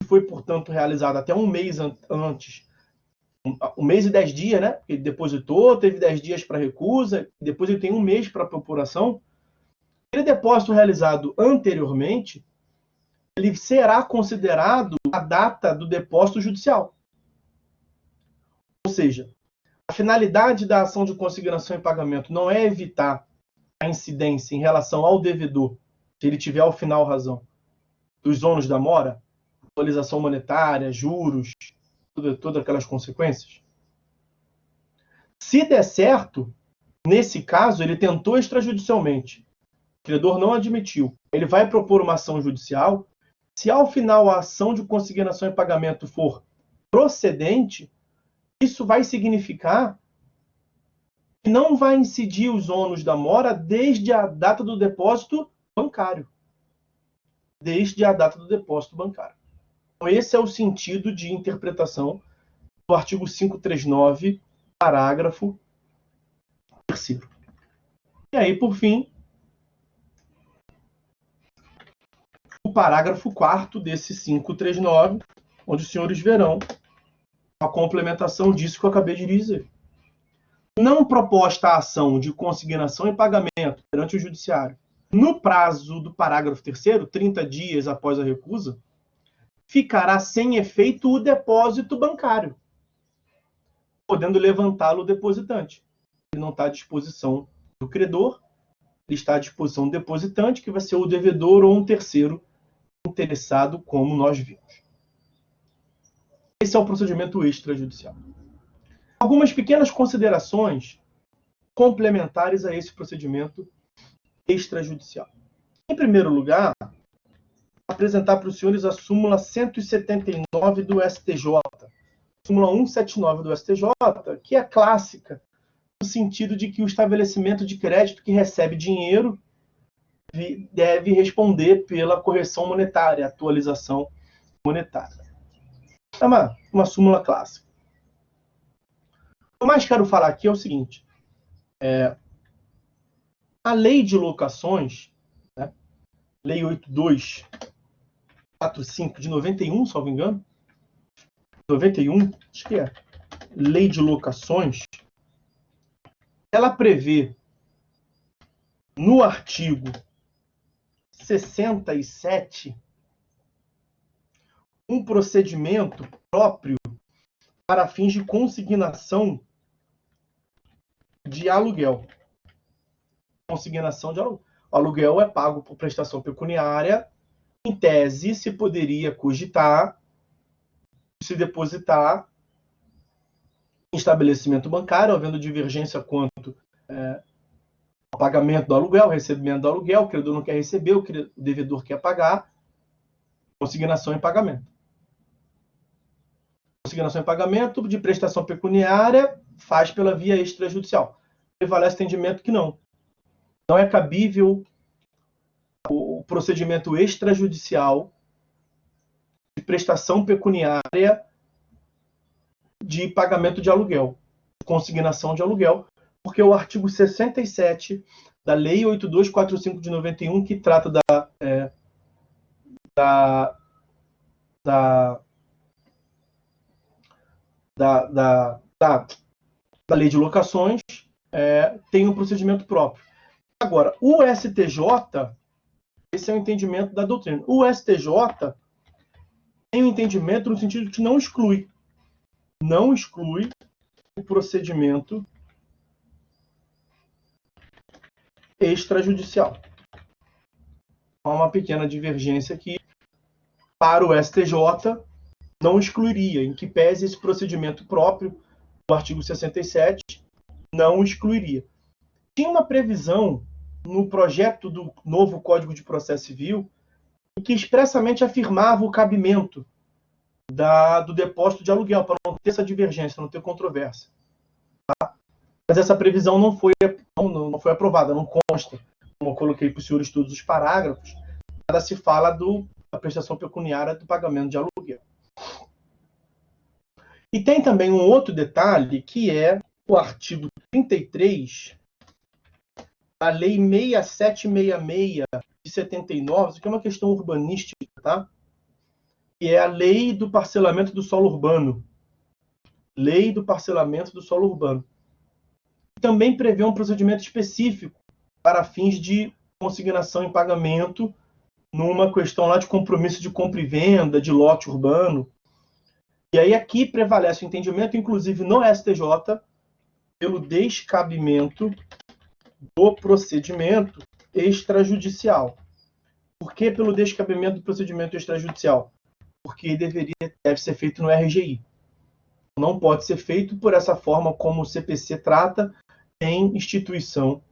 que foi, portanto, realizado até 1 mês antes, 1 mês e 10 dias, né? Ele depositou, teve 10 dias para recusa, depois ele tem 1 mês para propuração. Aquele depósito realizado anteriormente, ele será considerado a data do depósito judicial. Ou seja, a finalidade da ação de consignação e pagamento não é evitar a incidência em relação ao devedor, se ele tiver ao final razão, dos ônus da mora, atualização monetária, juros, todas aquelas consequências. Se der certo, nesse caso, ele tentou extrajudicialmente, o credor não admitiu, ele vai propor uma ação judicial. Se ao final a ação de consignação e pagamento for procedente, isso vai significar que não vai incidir os ônus da mora desde a data do depósito bancário. Desde a data do depósito bancário. Então, esse é o sentido de interpretação do artigo 539, parágrafo 3º. E aí, por fim, o parágrafo 4º desse 539, onde os senhores verão a complementação disso que eu acabei de dizer. Não proposta a ação de consignação e pagamento perante o judiciário no prazo do parágrafo 3º, 30 dias após a recusa, ficará sem efeito o depósito bancário, podendo levantá-lo o depositante. Ele não está à disposição do credor, ele está à disposição do depositante, que vai ser o devedor ou um terceiro interessado, como nós vimos. Esse é o procedimento extrajudicial. Algumas pequenas considerações complementares a esse procedimento extrajudicial. Em primeiro lugar, apresentar para os senhores a súmula 179 do STJ, súmula 179 do STJ, que é clássica, no sentido de que o estabelecimento de crédito que recebe dinheiro deve responder pela correção monetária, atualização monetária. É uma súmula clássica. O que eu mais quero falar aqui é o seguinte. A lei de locações, né, Lei 8245 de 91, salvo engano, 91, acho que é Lei de Locações, ela prevê no artigo 67 um procedimento próprio para fins de consignação de aluguel. Consignação de aluguel. O aluguel é pago por prestação pecuniária. Em tese, se poderia cogitar se depositar em estabelecimento bancário, havendo divergência quanto ao pagamento do aluguel, recebimento do aluguel, o credor não quer receber, o devedor quer pagar, consignação em pagamento. Consignação em pagamento de prestação pecuniária faz pela via extrajudicial. Prevalece o entendimento que não. Não é cabível o procedimento extrajudicial de prestação pecuniária de pagamento de aluguel, consignação de aluguel, porque o artigo 67 da Lei 8245 de 91, que trata da Lei de Locações, tem um procedimento próprio. Agora, o STJ, esse é o entendimento da doutrina. O STJ tem um entendimento no sentido de que não exclui o procedimento extrajudicial. Há uma pequena divergência que, para o STJ, não excluiria, em que pese esse procedimento próprio do artigo 67, não excluiria. Tinha uma previsão no projeto do novo Código de Processo Civil que expressamente afirmava o cabimento do depósito de aluguel, para não ter essa divergência, não ter controvérsia. Tá? Mas essa previsão não foi aprovada, não consta. Como eu coloquei para os senhores todos os parágrafos, nada se fala da prestação pecuniária do pagamento de aluguel. E tem também um outro detalhe, que é o artigo 33 da Lei 6766 de 79, isso aqui é uma questão urbanística, tá? Que é a Lei do Parcelamento do Solo Urbano. Lei do Parcelamento do Solo Urbano. Também prevê um procedimento específico para fins de consignação em pagamento numa questão lá de compromisso de compra e venda, de lote urbano. E aí aqui prevalece o entendimento, inclusive no STJ, pelo descabimento do procedimento extrajudicial. Por que pelo descabimento do procedimento extrajudicial? Porque deve ser feito no RGI. Não pode ser feito por essa forma como o CPC trata em instituição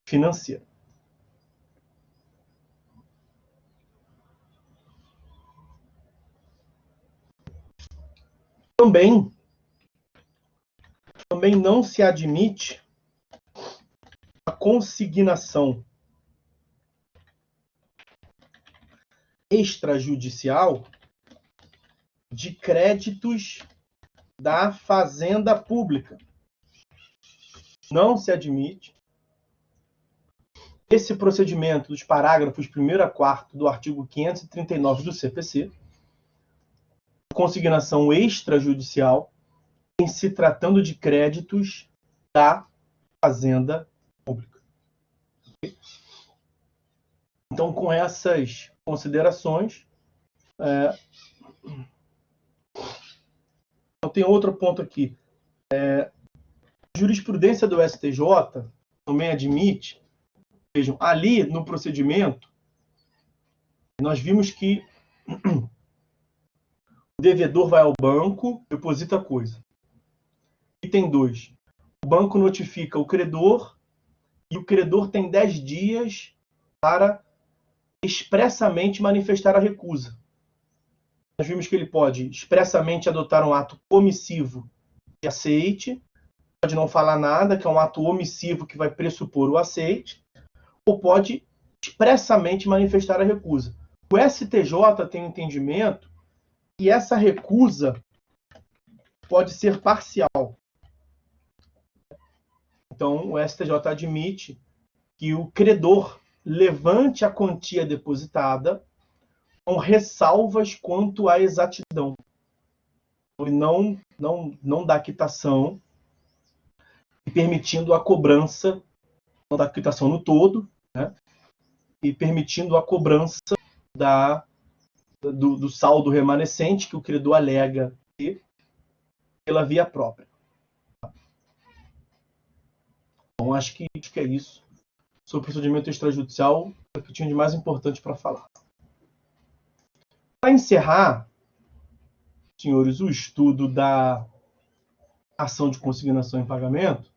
financeira. Também não se admite a consignação extrajudicial de créditos da fazenda pública. Não se admite. Esse procedimento dos parágrafos 1º a 4º do artigo 539 do CPC, consignação extrajudicial, em se tratando de créditos da fazenda pública. Então, com essas considerações, eu tenho outro ponto aqui. A jurisprudência do STJ também admite, vejam, ali no procedimento, nós vimos que o devedor vai ao banco, deposita a coisa. Item 2. O banco notifica o credor e o credor tem 10 dias para expressamente manifestar a recusa. Nós vimos que ele pode expressamente adotar um ato omissivo de aceite, pode não falar nada, que é um ato omissivo que vai pressupor o aceite, ou pode expressamente manifestar a recusa. O STJ tem um entendimento que essa recusa pode ser parcial. Então, o STJ admite que o credor levante a quantia depositada com ressalvas quanto à exatidão. e não da quitação, e permitindo a cobrança, não da quitação no todo, né? E permitindo a cobrança do saldo remanescente que o credor alega ter pela via própria. Então, acho que é isso sobre o procedimento extrajudicial, é o que eu tinha de mais importante para falar. Para encerrar, senhores, o estudo da ação de consignação em pagamento,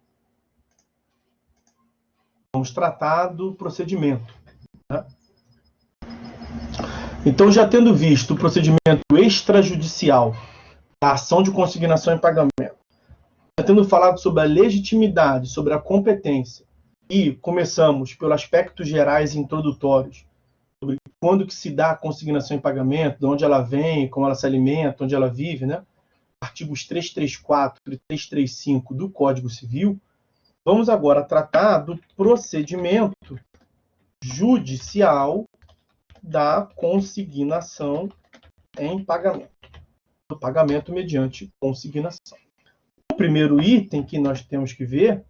vamos tratar do procedimento. Né? Então, já tendo visto o procedimento extrajudicial da ação de consignação em pagamento, já tendo falado sobre a legitimidade, sobre a competência, e começamos pelos aspectos gerais e introdutórios, sobre quando que se dá a consignação em pagamento, de onde ela vem, como ela se alimenta, onde ela vive, né? Artigos 334 e 335 do Código Civil, vamos agora tratar do procedimento judicial da consignação em pagamento, do pagamento mediante consignação. O primeiro item que nós temos que ver,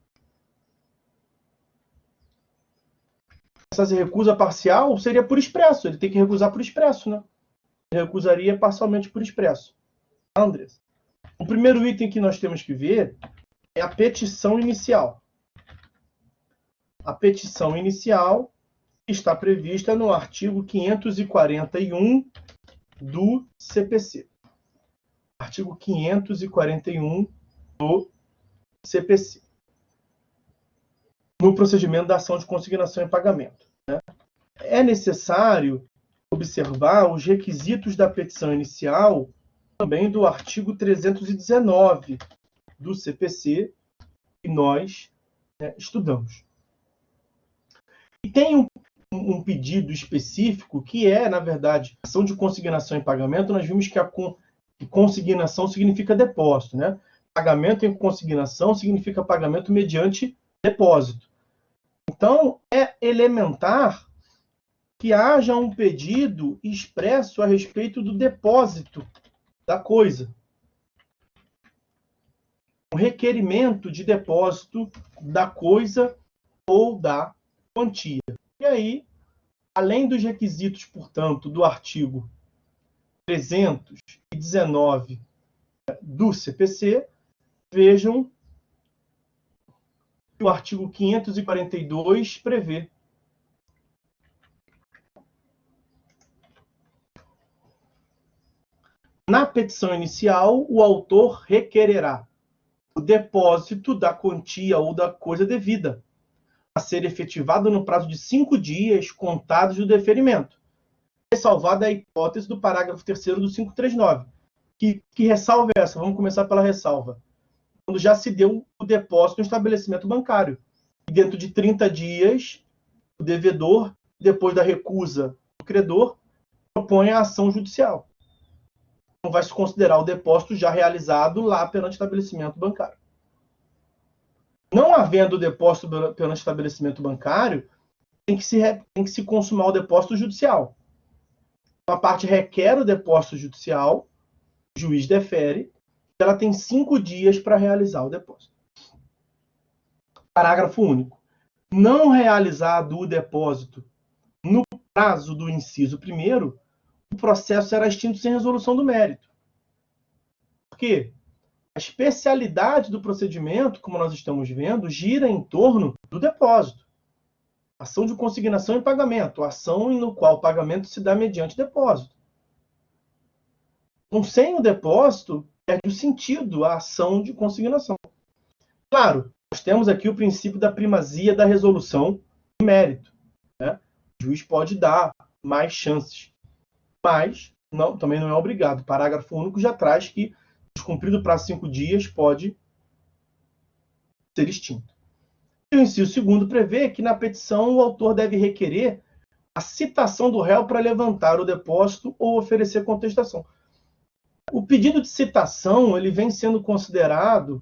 essa recusa parcial seria por expresso, ele tem que recusar por expresso, né? Ele recusaria parcialmente por expresso. Andrés, o primeiro item que nós temos que ver é a petição inicial. A petição inicial está prevista no artigo 541 do CPC. Artigo 541 do CPC. No procedimento da ação de consignação em pagamento. Né? É necessário observar os requisitos da petição inicial também do artigo 319 do CPC que nós estudamos. E tem um pedido específico que é, na verdade, ação de consignação em pagamento. Nós vimos que a consignação significa depósito, né? Pagamento em consignação significa pagamento mediante depósito. Então, é elementar que haja um pedido expresso a respeito do depósito da coisa. Um requerimento de depósito da coisa ou da quantia. E aí, além dos requisitos, portanto, do artigo 319 do CPC, vejam que o artigo 542 prevê. Na petição inicial, o autor requererá o depósito da quantia ou da coisa devida, a ser efetivado no prazo de 5 dias contados do deferimento, ressalvada a hipótese do parágrafo 3º do 539. Que ressalva é essa? Vamos começar pela ressalva. Quando já se deu o depósito no estabelecimento bancário. E dentro de 30 dias, o devedor, depois da recusa do credor, propõe a ação judicial. Então, vai se considerar o depósito já realizado lá perante o estabelecimento bancário. Não havendo depósito perante o estabelecimento bancário, tem que se consumar o depósito judicial. Uma parte requer o depósito judicial, o juiz defere, ela tem 5 dias para realizar o depósito. Parágrafo único. Não realizado o depósito no prazo do inciso 1º, o processo será extinto sem resolução do mérito. Por quê? A especialidade do procedimento, como nós estamos vendo, gira em torno do depósito. Ação de consignação e pagamento, ação no qual o pagamento se dá mediante depósito. Então, sem o depósito, perde o sentido a ação de consignação. Claro, nós temos aqui o princípio da primazia da resolução do mérito. Né? O juiz pode dar mais chances, mas também não é obrigado. O parágrafo único já traz que, descumprido o prazo de 5 dias, pode ser extinto. E o inciso 2º prevê que na petição o autor deve requerer a citação do réu para levantar o depósito ou oferecer contestação. O pedido de citação ele vem sendo considerado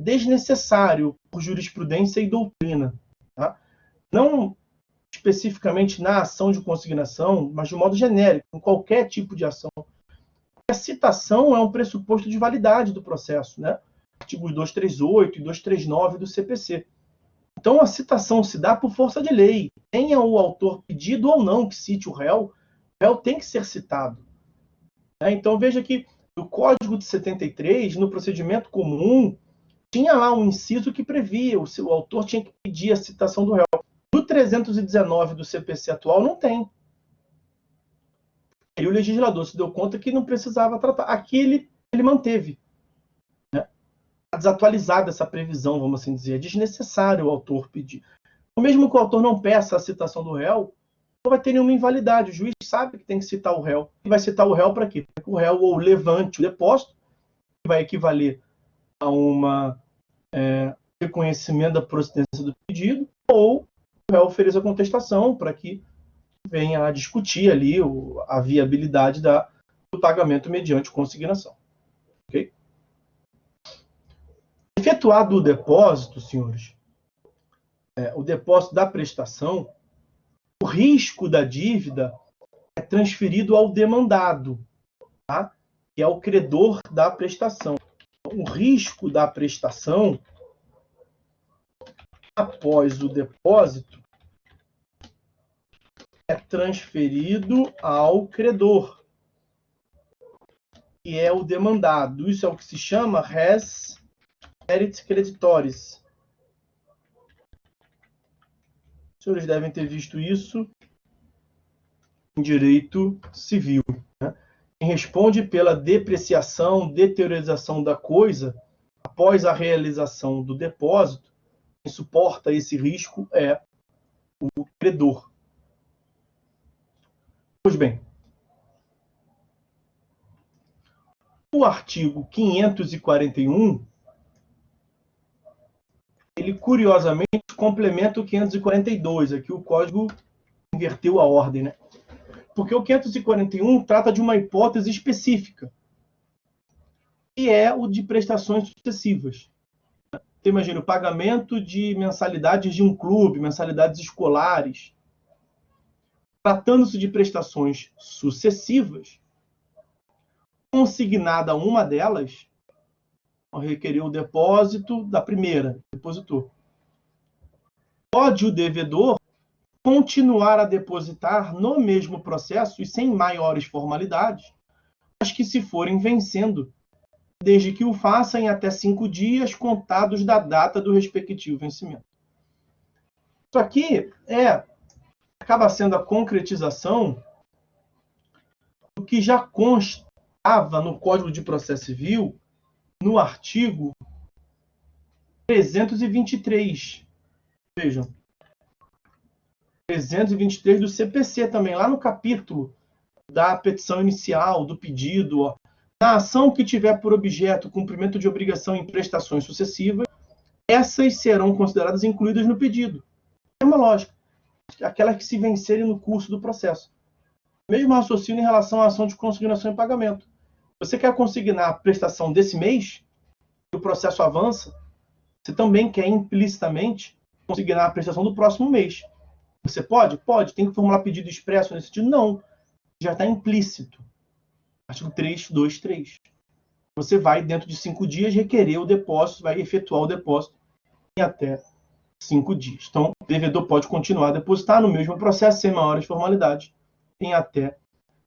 desnecessário por jurisprudência e doutrina. Tá? Não especificamente na ação de consignação, mas de modo genérico, em qualquer tipo de ação. A citação é um pressuposto de validade do processo, né? Artigos 238 e 239 do CPC. Então, a citação se dá por força de lei. Tenha o autor pedido ou não que cite o réu tem que ser citado. Então, veja que no Código de 73, no procedimento comum, tinha lá um inciso que previa, o autor tinha que pedir a citação do réu. No 319 do CPC atual, não tem. E o legislador se deu conta que não precisava tratar. Aqui ele manteve. Né? Desatualizada essa previsão, vamos assim dizer. É desnecessário o autor pedir. Mesmo que o autor não peça a citação do réu, não vai ter nenhuma invalidade. O juiz sabe que tem que citar o réu. E vai citar o réu para quê? Para que o réu ou levante o depósito, que vai equivaler a um reconhecimento da procedência do pedido, ou o réu ofereça a contestação para que venha a discutir ali a viabilidade do pagamento mediante consignação. Okay? Efetuado o depósito, senhores, o depósito da prestação, o risco da dívida é transferido ao demandado, tá? Que é o credor da prestação. O risco da prestação, após o depósito, é transferido ao credor, que é o demandado. Isso é o que se chama res erit creditoris. Os senhores devem ter visto isso em direito civil. Né? Quem responde pela depreciação, deteriorização da coisa após a realização do depósito, quem suporta esse risco é o credor. Pois bem, o artigo 541, ele curiosamente complementa o 542. Aqui o Código inverteu a ordem, né? Porque o 541 trata de uma hipótese específica, que é o de prestações sucessivas. Você imagina o pagamento de mensalidades de um clube, mensalidades escolares. Tratando-se de prestações sucessivas, consignada uma delas, requerer o depósito da primeira, depositor. Pode o devedor continuar a depositar no mesmo processo e sem maiores formalidades, as que se forem vencendo, desde que o faça em até 5 dias contados da data do respectivo vencimento. Isso aqui acaba sendo a concretização do que já constava no Código de Processo Civil, no artigo 323. Vejam. 323 do CPC também, lá no capítulo da petição inicial, do pedido. Ó. Na ação que tiver por objeto o cumprimento de obrigação em prestações sucessivas, essas serão consideradas incluídas no pedido. É uma lógica. Aquelas que se vencerem no curso do processo. Mesmo raciocínio em relação à ação de consignação e pagamento. Você quer consignar a prestação desse mês, e o processo avança, você também quer implicitamente consignar a prestação do próximo mês. Você pode? Pode. Tem que formular pedido expresso nesse sentido? Não. Já está implícito. Artigo 323. Você vai, dentro de 5 dias, requerer o depósito, vai efetuar o depósito em até 5 dias. Então, o devedor pode continuar a depositar no mesmo processo, sem maiores formalidades, em até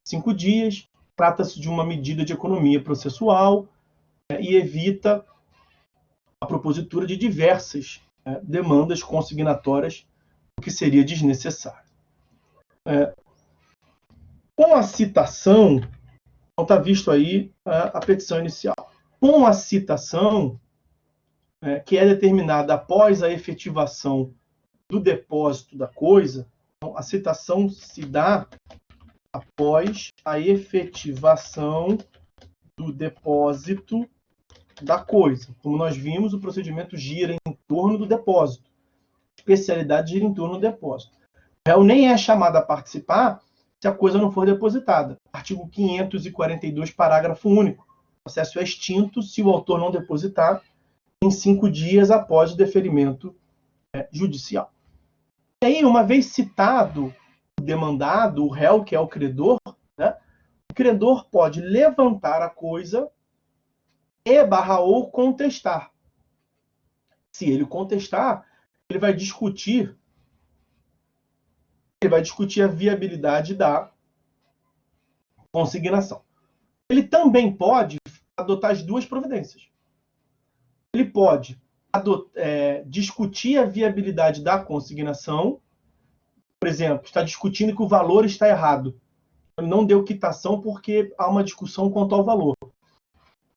5 dias. Trata-se de uma medida de economia processual e evita a propositura de diversas demandas consignatórias, o que seria desnecessário. Com a citação, então está visto aí a petição inicial. Com a citação, que é determinada após a efetivação do depósito da coisa, então, a citação se dá após a efetivação do depósito da coisa. Como nós vimos, o procedimento gira em torno do depósito. A especialidade gira em torno do depósito. O réu nem é chamado a participar se a coisa não for depositada. Artigo 542, parágrafo único. O processo é extinto se o autor não depositar em 5 dias após o deferimento judicial. E aí, uma vez citado o demandado, o réu, que é o credor, né, o credor pode levantar a coisa e/ou contestar. Se ele contestar, ele vai discutir a viabilidade da consignação. Ele também pode adotar as duas providências. Ele pode discutir a viabilidade da consignação. Por exemplo, está discutindo que o valor está errado. Ele não deu quitação porque há uma discussão quanto ao valor.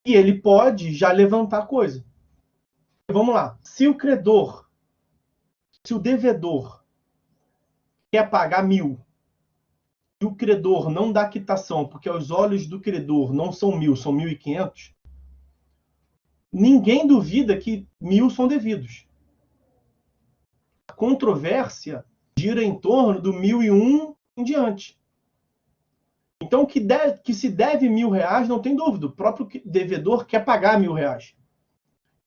E ele pode já levantar a coisa. Vamos lá. Se o devedor quer pagar 1.000 e o credor não dá quitação porque aos olhos do credor não são 1.000, são 1.500, ninguém duvida que 1.000 são devidos. A controvérsia gira em torno do 1.001 em diante. Então, que se deve R$1.000, não tem dúvida. O próprio devedor quer pagar R$1.000.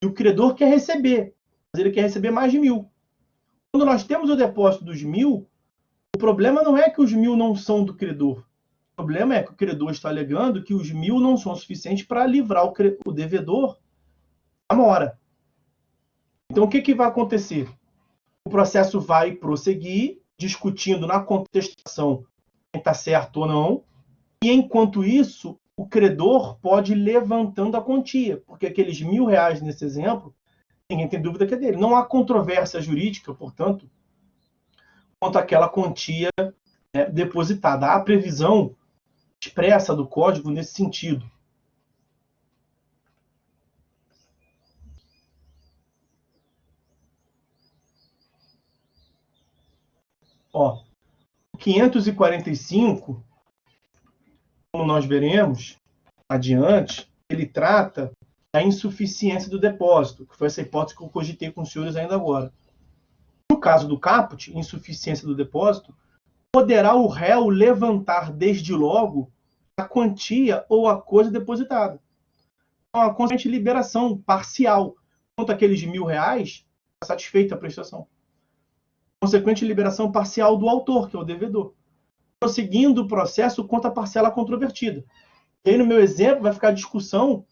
E o credor quer receber, mas ele quer receber mais de 1.000. Quando nós temos o depósito dos 1.000, o problema não é que os 1.000 não são do credor. O problema é que o credor está alegando que os 1.000 não são suficientes para livrar o devedor da mora. Então, o que vai acontecer? O processo vai prosseguir, discutindo na contestação quem está certo ou não, e enquanto isso, o credor pode ir levantando a quantia, porque aqueles R$1.000 nesse exemplo, ninguém tem dúvida que é dele. Não há controvérsia jurídica, portanto, quanto àquela quantia depositada. Há previsão expressa do Código nesse sentido. Ó, 545, como nós veremos adiante, ele trata da insuficiência do depósito, que foi essa hipótese que eu cogitei com os senhores ainda agora. No caso do caput, insuficiência do depósito, poderá o réu levantar desde logo a quantia ou a coisa depositada. Então, a consequente liberação parcial quanto àqueles R$1.000, está satisfeita a prestação. Consequente liberação parcial do autor, que é o devedor. Prosseguindo o processo quanto à parcela controvertida. E aí, no meu exemplo, vai ficar a discussão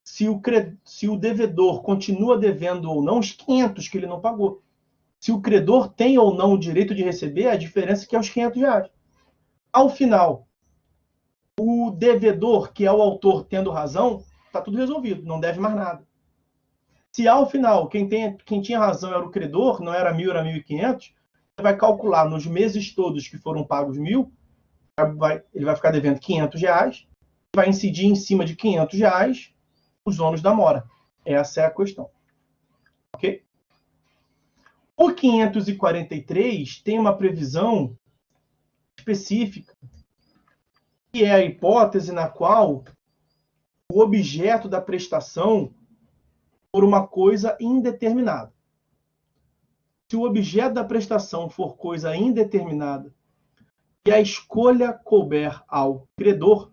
se o devedor continua devendo ou não os 500 que ele não pagou. Se o credor tem ou não o direito de receber, a diferença é que é os R$500. Ao final, o devedor, que é o autor, tendo razão, está tudo resolvido, não deve mais nada. Se ao final, quem tinha razão era o credor, não era 1.000, era 1.500, você vai calcular nos meses todos que foram pagos 1.000, ele vai ficar devendo R$500, vai incidir em cima de R$500 os ônus da mora. Essa é a questão. Ok? O 543 tem uma previsão específica, que é a hipótese na qual o objeto da prestação for uma coisa indeterminada. Se o objeto da prestação for coisa indeterminada e a escolha couber ao credor,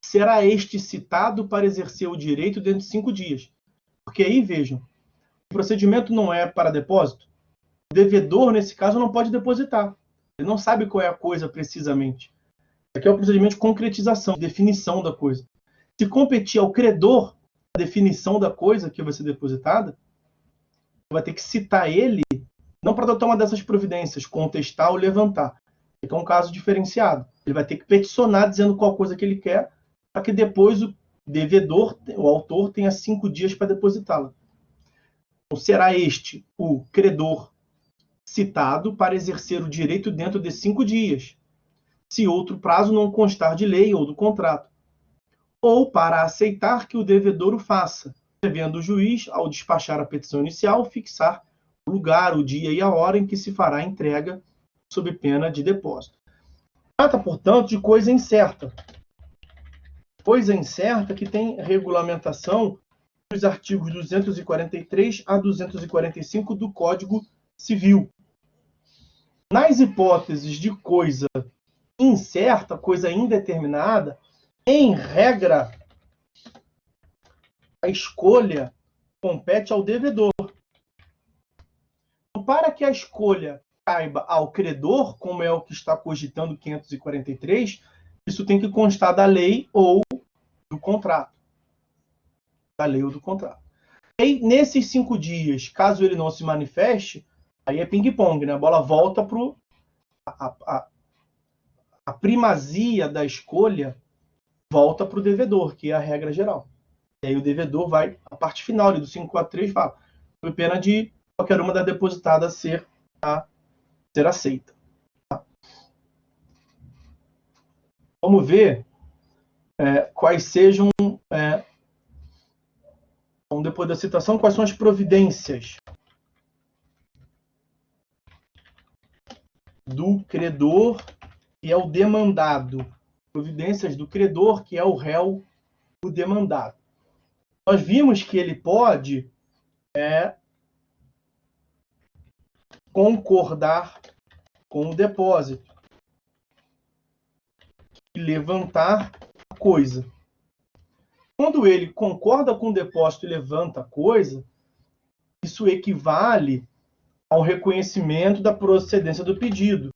será este citado para exercer o direito dentro de 5 dias. Porque aí, vejam, o procedimento não é para depósito. O devedor, nesse caso, não pode depositar. Ele não sabe qual é a coisa precisamente. Aqui é o procedimento de concretização, de definição da coisa. Se competir ao credor a definição da coisa que vai ser depositada, vai ter que citar ele, não para adotar uma dessas providências, contestar ou levantar. É um caso diferenciado. Ele vai ter que peticionar dizendo qual coisa que ele quer, para que depois o devedor, o autor, tenha 5 dias para depositá-la. Então, será este o credor citado para exercer o direito dentro de 5 dias, se outro prazo não constar de lei ou do contrato, ou para aceitar que o devedor o faça, devendo o juiz, ao despachar a petição inicial, fixar o lugar, o dia e a hora em que se fará a entrega sob pena de depósito. Trata, portanto, de coisa incerta. Coisa incerta que tem regulamentação nos artigos 243 a 245 do Código Civil. Nas hipóteses de coisa incerta, coisa indeterminada, em regra, a escolha compete ao devedor. Para que a escolha caiba ao credor, como é o que está cogitando 543, isso tem que constar da lei ou do contrato. Da lei ou do contrato. E nesses 5 dias, caso ele não se manifeste, aí é ping-pong, né? A bola volta para a primazia da escolha, volta para o devedor, que é a regra geral. E aí o devedor vai, a parte final do 543 fala, foi pena de qualquer uma das depositadas ser aceita. Vamos ver quais sejam, depois da citação, quais são as providências do credor, que é o demandado. Providências do credor, que é o réu, o demandado. Nós vimos que ele pode concordar com o depósito e levantar a coisa. Quando ele concorda com o depósito e levanta a coisa, isso equivale ao reconhecimento da procedência do pedido.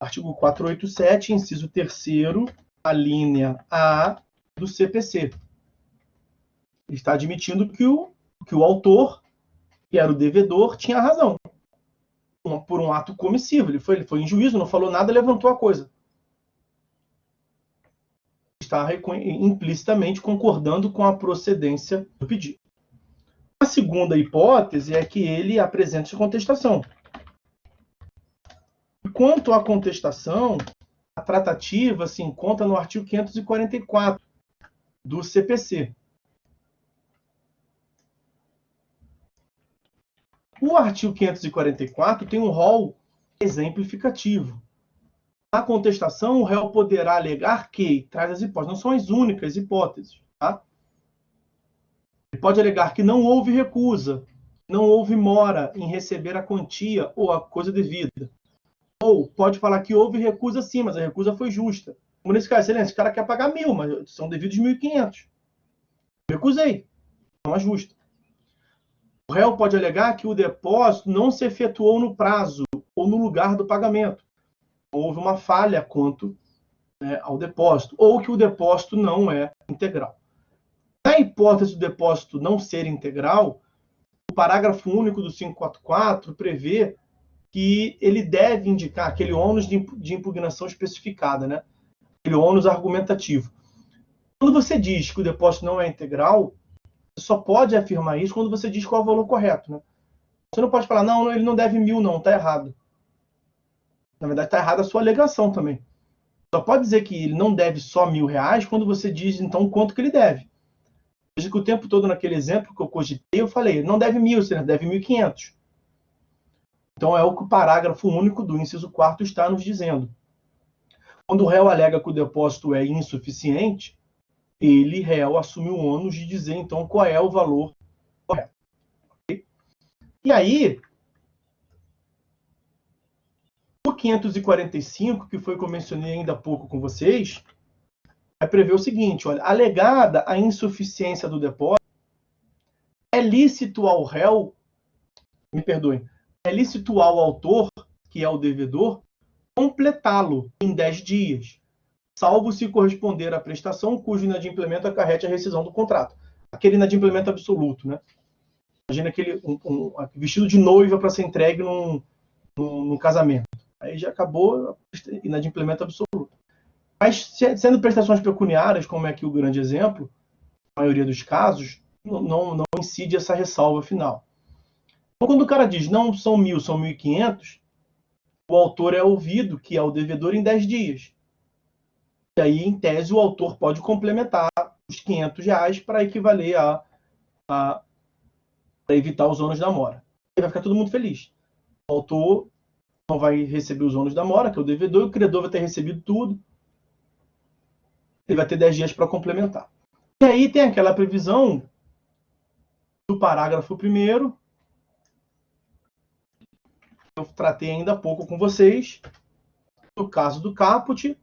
Artigo 487, inciso 3º, a linha A do CPC. Ele está admitindo que o autor, que era o devedor, tinha razão. Por um ato comissivo. Ele foi em juízo, não falou nada, levantou a coisa. Está implicitamente concordando com a procedência do pedido. A segunda hipótese é que ele apresente contestação. Quanto à contestação, a tratativa se encontra no artigo 544 do CPC. O artigo 544 tem um rol exemplificativo. Na contestação, o réu poderá alegar que, traz as hipóteses, não são as únicas hipóteses, tá? Ele pode alegar que não houve recusa, não houve mora em receber a quantia ou a coisa devida. Ou pode falar que houve recusa sim, mas a recusa foi justa. Como nesse caso, excelência, esse cara quer pagar 1.000, mas são devidos 1.500. Recusei, não é justo. O réu pode alegar que o depósito não se efetuou no prazo ou no lugar do pagamento. Houve uma falha quanto ao depósito, ou que o depósito não é integral. Na hipótese do depósito não ser integral, o parágrafo único do 544 prevê que ele deve indicar aquele ônus de impugnação especificada, né? Aquele ônus argumentativo. Quando você diz que o depósito não é integral, você só pode afirmar isso quando você diz qual é o valor correto, né? Você não pode falar, não, ele não deve 1.000, não, está errado. Na verdade, está errada a sua alegação também. Só pode dizer que ele não deve só R$1.000 quando você diz, então, quanto que ele deve. Veja que o tempo todo, naquele exemplo que eu cogitei, eu falei, não deve 1.000, você deve 1.500. Então, é o que o parágrafo único do inciso 4º está nos dizendo. Quando o réu alega que o depósito é insuficiente, ele, réu, assume o ônus de dizer, então, qual é o valor correto. Okay? E aí, o 545, que foi o que eu mencionei ainda há pouco com vocês, vai prever o seguinte, olha, alegada a insuficiência do depósito, é lícito ao réu, me perdoem, é lícito ao autor, que é o devedor, completá-lo em 10 dias, salvo se corresponder à prestação cujo inadimplemento acarrete a rescisão do contrato. Aquele inadimplemento absoluto, né? Imagina aquele vestido de noiva para ser entregue num casamento. Aí já acabou inadimplemento absoluto. Mas sendo prestações pecuniárias, como é aqui o grande exemplo, na maioria dos casos, não incide essa ressalva final. Então, quando o cara diz não são 1.000, são 1.500, o autor é ouvido, que é o devedor, em 10 dias. E aí, em tese, o autor pode complementar os R$500 para equivaler para evitar os ônus da mora. E vai ficar todo mundo feliz. O autor não vai receber os ônus da mora, que é o devedor, e o credor vai ter recebido tudo. Ele vai ter 10 dias para complementar. E aí tem aquela previsão do parágrafo 1º, eu tratei ainda há pouco com vocês. No caso do caput,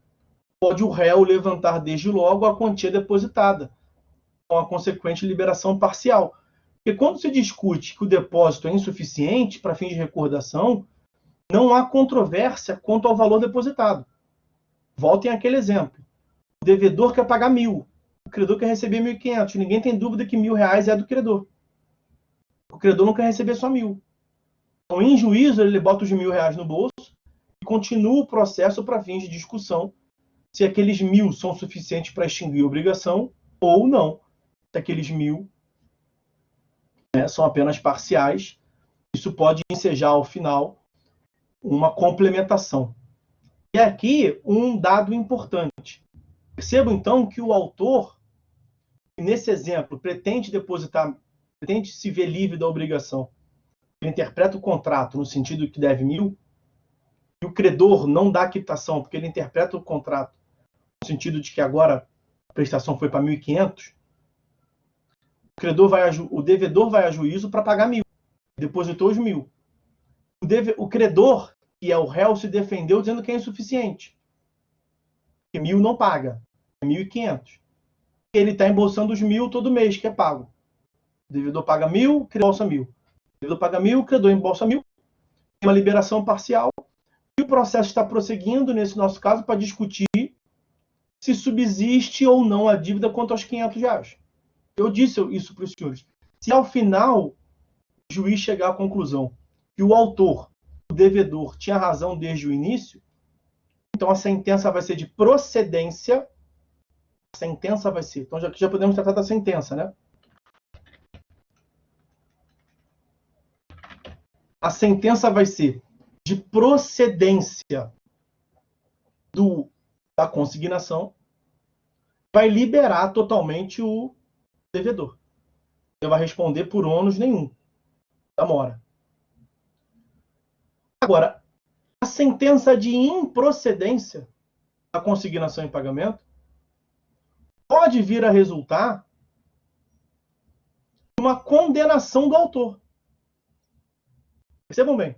pode o réu levantar desde logo a quantia depositada, com a consequente liberação parcial. Porque quando se discute que o depósito é insuficiente para fins de recordação, não há controvérsia quanto ao valor depositado. Voltem àquele exemplo. O devedor quer pagar 1.000. O credor quer receber 1.500. Ninguém tem dúvida que R$ 1.000 é do credor. O credor não quer receber só 1.000. Então, em juízo, ele bota os R$ 1.000 no bolso e continua o processo para fins de discussão se aqueles 1.000 são suficientes para extinguir a obrigação ou não. Se aqueles 1.000 são apenas parciais, isso pode ensejar ao final uma complementação. E aqui um dado importante. Perceba então que o autor, nesse exemplo, pretende se ver livre da obrigação. Ele interpreta o contrato no sentido que deve 1.000, e o credor não dá quitação, porque ele interpreta o contrato no sentido de que agora a prestação foi para 1.500. O devedor vai a juízo para pagar 1.000. Depositou os 1.000. O credor, que é o réu, se defendeu dizendo que é insuficiente. Que 1.000 não paga. É 1.500. Ele está embolsando os 1.000 todo mês, que é pago. O devedor paga 1.000, o credor embolsa 1.000. O devedor paga 1.000, o credor embolsa 1.000. Tem uma liberação parcial. E o processo está prosseguindo, nesse nosso caso, para discutir se subsiste ou não a dívida quanto aos R$ 500. Eu disse isso para os senhores. Se ao final o juiz chegar à conclusão que o autor, o devedor, tinha razão desde o início, então a sentença vai ser de procedência. A sentença vai ser. Então já podemos tratar da sentença, né? A sentença vai ser de procedência da consignação, vai liberar totalmente o devedor. Ele vai responder por ônus nenhum da mora. Agora, a sentença de improcedência da consignação em pagamento pode vir a resultar uma condenação do autor. Percebam bem.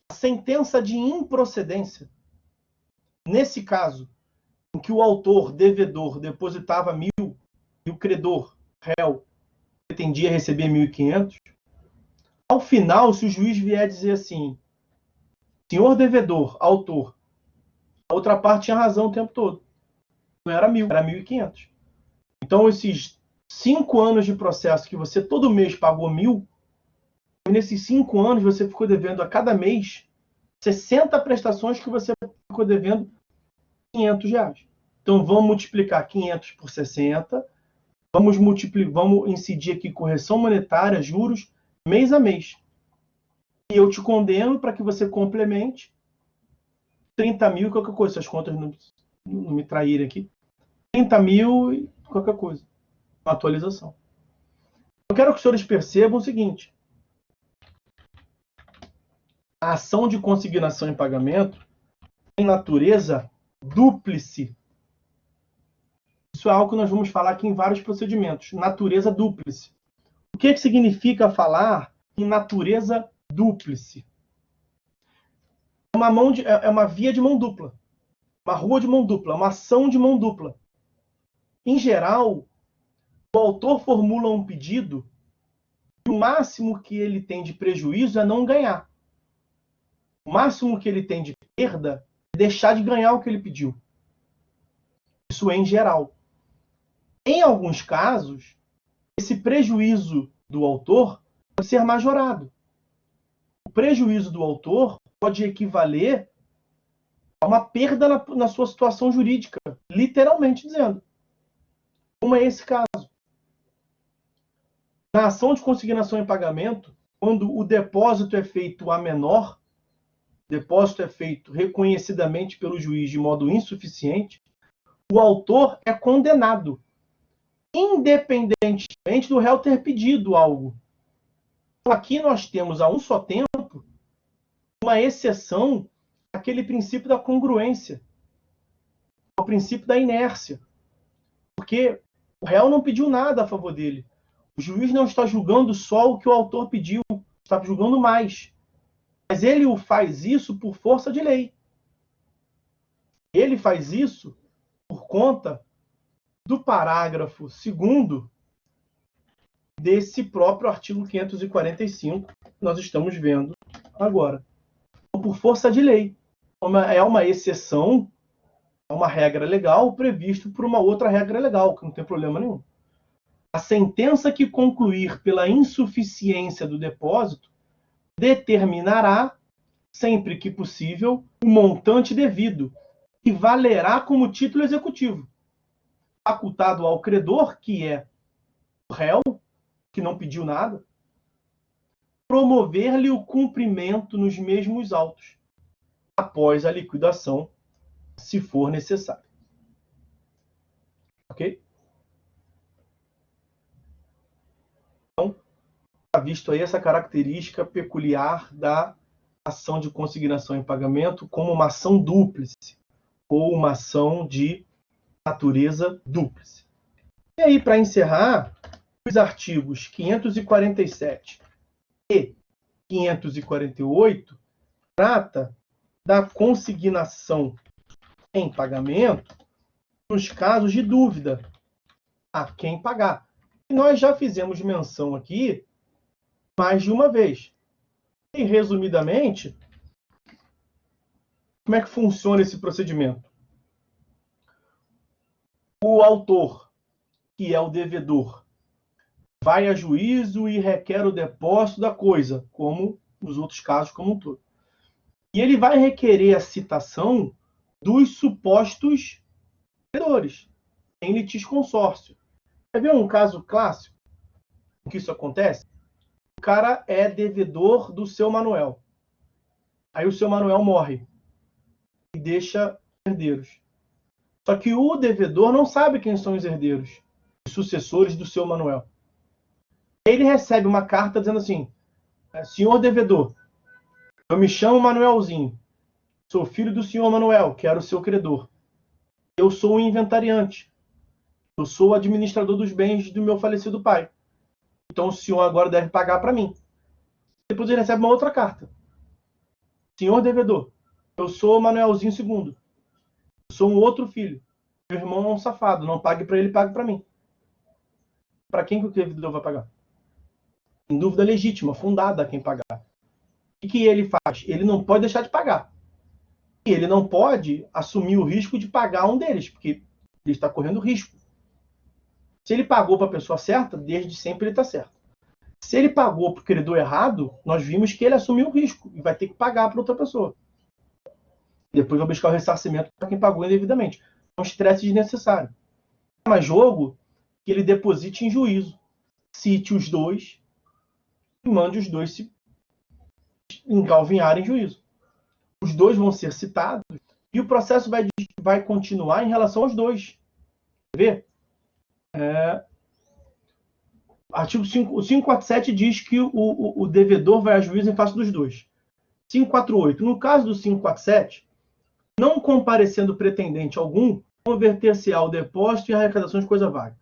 A sentença de improcedência, nesse caso, em que o autor, devedor, depositava 1.000 e o credor, réu, pretendia receber 1.500, ao final, se o juiz vier dizer assim, senhor devedor, autor, a outra parte tinha razão o tempo todo. Não era 1.000, era 1.500. Então, esses 5 anos de processo que você todo mês pagou 1.000, e nesses 5 anos você ficou devendo a cada mês 60 prestações que você ficou devendo R$ 500. Então, vamos multiplicar 500 por 60, vamos incidir aqui correção monetária, juros, mês a mês. E eu te condeno para que você complemente 30.000 e qualquer coisa. Se as contas não me traírem aqui. 30.000 e qualquer coisa. Uma atualização. Eu quero que os senhores percebam o seguinte. A ação de consignação em pagamento tem natureza dúplice. Isso é algo que nós vamos falar aqui em vários procedimentos. Natureza dúplice. O que significa falar em natureza dúplice? É uma via de mão dupla. Uma rua de mão dupla. Uma ação de mão dupla. Em geral, o autor formula um pedido e o máximo que ele tem de prejuízo é não ganhar. O máximo que ele tem de perda é deixar de ganhar o que ele pediu. Isso é em geral. Em alguns casos, esse prejuízo do autor pode ser majorado. O prejuízo do autor pode equivaler a uma perda na sua situação jurídica, literalmente dizendo. Como é esse caso? Na ação de consignação em pagamento, quando o depósito é feito a menor, o depósito é feito reconhecidamente pelo juiz de modo insuficiente, o autor é condenado, independentemente do réu ter pedido algo. Então, aqui nós temos, a um só tempo, uma exceção àquele princípio da congruência, ao princípio da inércia. Porque o réu não pediu nada a favor dele. O juiz não está julgando só o que o autor pediu, está julgando mais. Mas ele faz isso por força de lei. Ele faz isso por conta do parágrafo 2º desse próprio artigo 545 que nós estamos vendo agora. Por força de lei. É uma exceção uma regra legal previsto por uma outra regra legal, que não tem problema nenhum. A sentença que concluir pela insuficiência do depósito determinará, sempre que possível, o montante devido, que valerá como título executivo, facultado ao credor, que é o réu, que não pediu nada, promover-lhe o cumprimento nos mesmos autos, após a liquidação, se for necessário. Ok? Então, está visto aí essa característica peculiar da ação de consignação em pagamento como uma ação dúplice, ou uma ação de natureza dúplice. E aí, para encerrar, os artigos 547 e 548 trata da consignação em pagamento nos casos de dúvida a quem pagar. E nós já fizemos menção aqui mais de uma vez. E, resumidamente, como é que funciona esse procedimento? O autor, que é o devedor, vai a juízo e requer o depósito da coisa, como nos outros casos como um todo. E ele vai requerer a citação dos supostos credores em litisconsórcio. Quer ver um caso clássico em que isso acontece? O cara é devedor do seu Manuel. Aí o seu Manuel morre e deixa herdeiros. Só que o devedor não sabe quem são os herdeiros, os sucessores do seu Manuel. Ele recebe uma carta dizendo assim: senhor devedor, eu me chamo Manuelzinho, sou filho do senhor Manuel, que era o seu credor. Eu sou o inventariante. Eu sou o administrador dos bens do meu falecido pai. Então o senhor agora deve pagar para mim. Depois ele recebe uma outra carta. Senhor devedor, eu sou o Manuelzinho II. Eu sou um outro filho. Meu irmão é um safado. Não pague para ele, pague para mim. Para quem que o devedor vai pagar? Em dúvida legítima, fundada a quem pagar. O que ele faz? Ele não pode deixar de pagar. E ele não pode assumir o risco de pagar um deles, porque ele está correndo risco. Se ele pagou para a pessoa certa, desde sempre ele está certo. Se ele pagou para o credor errado, nós vimos que ele assumiu o risco e vai ter que pagar para outra pessoa. Depois vai buscar o ressarcimento para quem pagou indevidamente. É um estresse desnecessário. É mais jogo que ele deposite em juízo. Cite os dois e mande os dois se engalvinharem em juízo. Os dois vão ser citados e o processo vai continuar em relação aos dois. Quer ver? Artigo 547 diz que o devedor vai a juízo em face dos dois. 548. No caso do 547, não comparecendo pretendente algum, converter-se ao depósito e arrecadação de coisa vaga.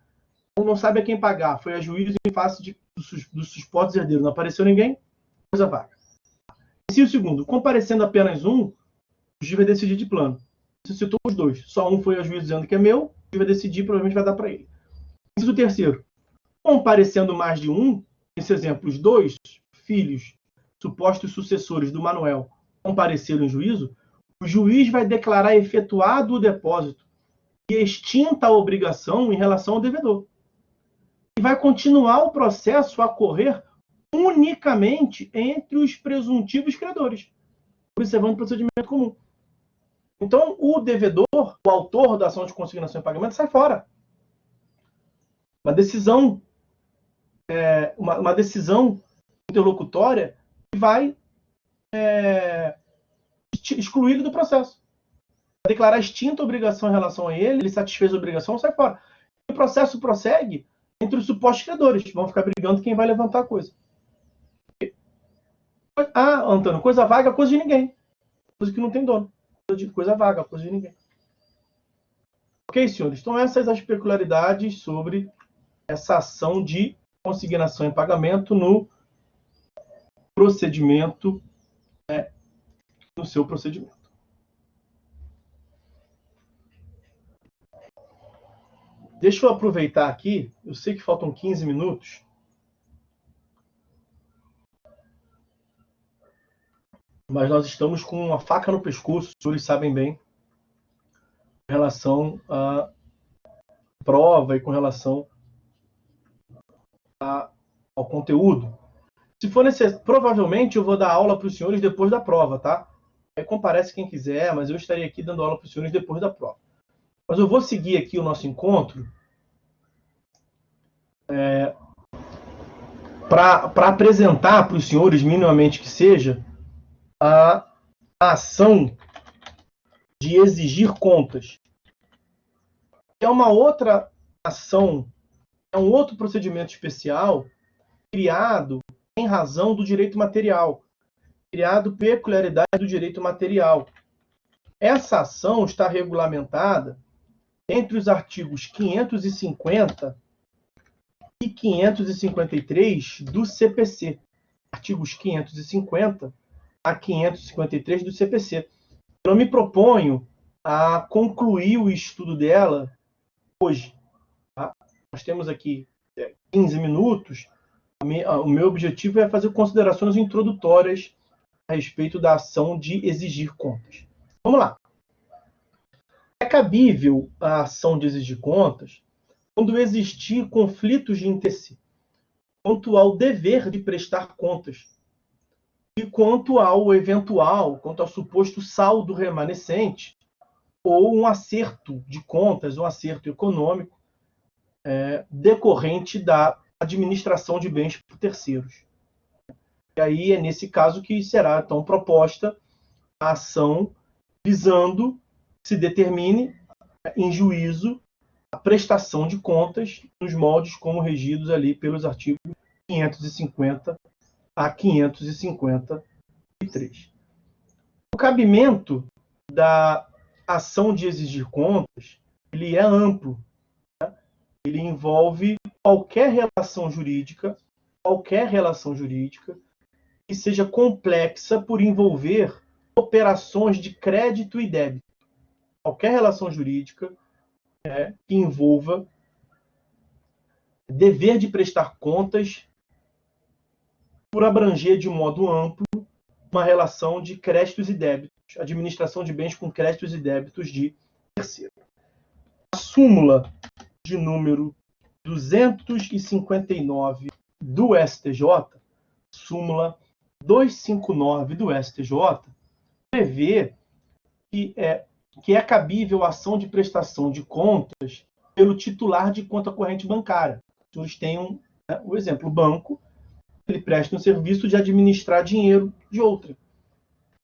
Então não sabe a quem pagar. Foi a juízo em face dos supostos herdeiros. Não apareceu ninguém, coisa vaga. E o segundo, comparecendo apenas um, o juiz vai decidir de plano. Você citou os dois. Só um foi a juízo dizendo que é meu, o juiz vai decidir, provavelmente vai dar para ele. E o terceiro, comparecendo mais de um, nesse exemplo, os dois filhos, supostos sucessores do Manuel, compareceram em juízo, o juiz vai declarar efetuado o depósito e extinta a obrigação em relação ao devedor. E vai continuar o processo a correr unicamente entre os presuntivos credores, observando o procedimento comum. Então, o devedor, o autor da ação de consignação em pagamento, sai fora. Uma decisão interlocutória que vai excluí-lo do processo. Vai declarar extinta a obrigação em relação a ele, ele satisfez a obrigação, sai fora. E o processo prossegue entre os supostos credores, vão ficar brigando quem vai levantar a coisa. Ah, Antônio, coisa vaga, coisa de ninguém. Coisa que não tem dono. Coisa vaga, coisa de ninguém. Ok, senhores? Então essas as peculiaridades sobre essa ação de consignação em pagamento no procedimento, no seu procedimento. Deixa eu aproveitar aqui, eu sei que faltam 15 minutos. Mas nós estamos com uma faca no pescoço, os senhores sabem bem. com relação à prova e com relação ao conteúdo. Se for necessário, provavelmente eu vou dar aula para os senhores depois da prova, tá? Aí comparece quem quiser, mas eu estarei aqui dando aula para os senhores depois da prova. Mas eu vou seguir aqui o nosso encontro para apresentar para os senhores, minimamente que seja, a ação de exigir contas. É uma outra ação, é um outro procedimento especial criado em razão do direito material, criado peculiaridade do direito material. Essa ação está regulamentada entre os artigos 550 e 553 do CPC. Artigos 550 a 553 do CPC. Eu me proponho a concluir o estudo dela hoje. Tá? Nós temos aqui 15 minutos. O meu objetivo é fazer considerações introdutórias a respeito da ação de exigir contas. Vamos lá. É cabível a ação de exigir contas quando existir conflitos de interesse quanto ao dever de prestar contas e quanto ao suposto saldo remanescente ou um acerto de contas, um acerto econômico decorrente da administração de bens por terceiros. E aí é nesse caso que será, então, proposta a ação visando que se determine em juízo a prestação de contas nos moldes como regidos ali pelos artigos 550 a 553. O cabimento da ação de exigir contas, ele é amplo. Né? Ele envolve qualquer relação jurídica que seja complexa por envolver operações de crédito e débito. Qualquer relação jurídica que envolva dever de prestar contas por abranger de modo amplo uma relação de créditos e débitos, administração de bens com créditos e débitos de terceiro. A súmula de número 259 do STJ, súmula 259 do STJ, prevê que é cabível a ação de prestação de contas pelo titular de conta corrente bancária. Os senhores têm o exemplo, o banco, ele presta um serviço de administrar dinheiro de outrem.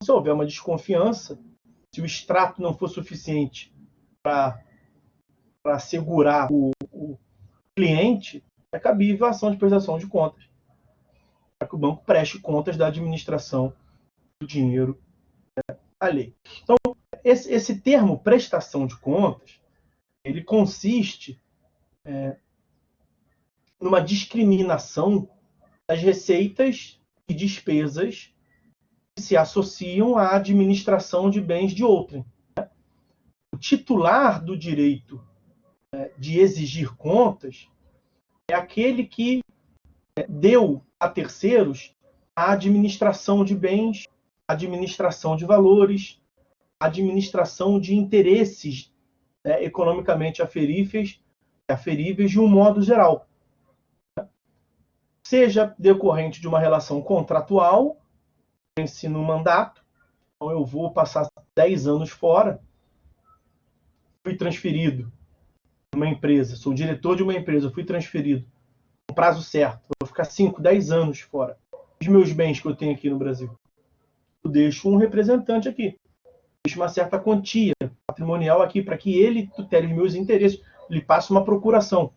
Se houver uma desconfiança, se o extrato não for suficiente para assegurar o cliente, é cabível a ação de prestação de contas, para que o banco preste contas da administração do dinheiro alheio. Então, esse termo prestação de contas, ele consiste numa discriminação das receitas e despesas que se associam à administração de bens de outrem. O titular do direito de exigir contas é aquele que deu a terceiros a administração de bens, a administração de valores, a administração de interesses economicamente aferíveis de um modo geral. Seja decorrente de uma relação contratual, venci no mandato, então eu vou passar 10 anos fora, fui transferido de uma empresa, sou diretor de uma empresa, fui transferido no prazo certo, vou ficar 5, 10 anos fora. Os meus bens que eu tenho aqui no Brasil, eu deixo um representante aqui, deixo uma certa quantia patrimonial aqui para que ele tutele os meus interesses, lhe passe uma procuração.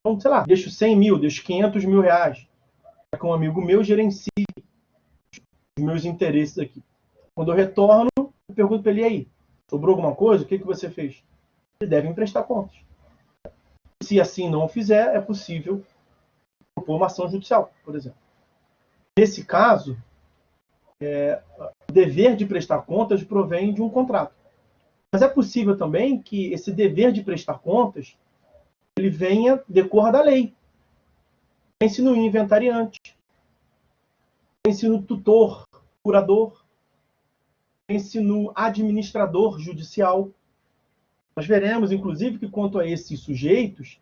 Então, sei lá, deixo 100 mil, deixo 500 mil reais, para que um amigo meu gerencie os meus interesses aqui. Quando eu retorno, eu pergunto para ele, e aí, sobrou alguma coisa? O que você fez? Ele deve prestar contas. Se assim não o fizer, é possível propor uma ação judicial, por exemplo. Nesse caso, o dever de prestar contas provém de um contrato. Mas é possível também que esse dever de prestar contas ele decorra da lei. Pense no inventariante. Pense no tutor, curador. pense no administrador judicial. Nós veremos, inclusive, que quanto a esses sujeitos,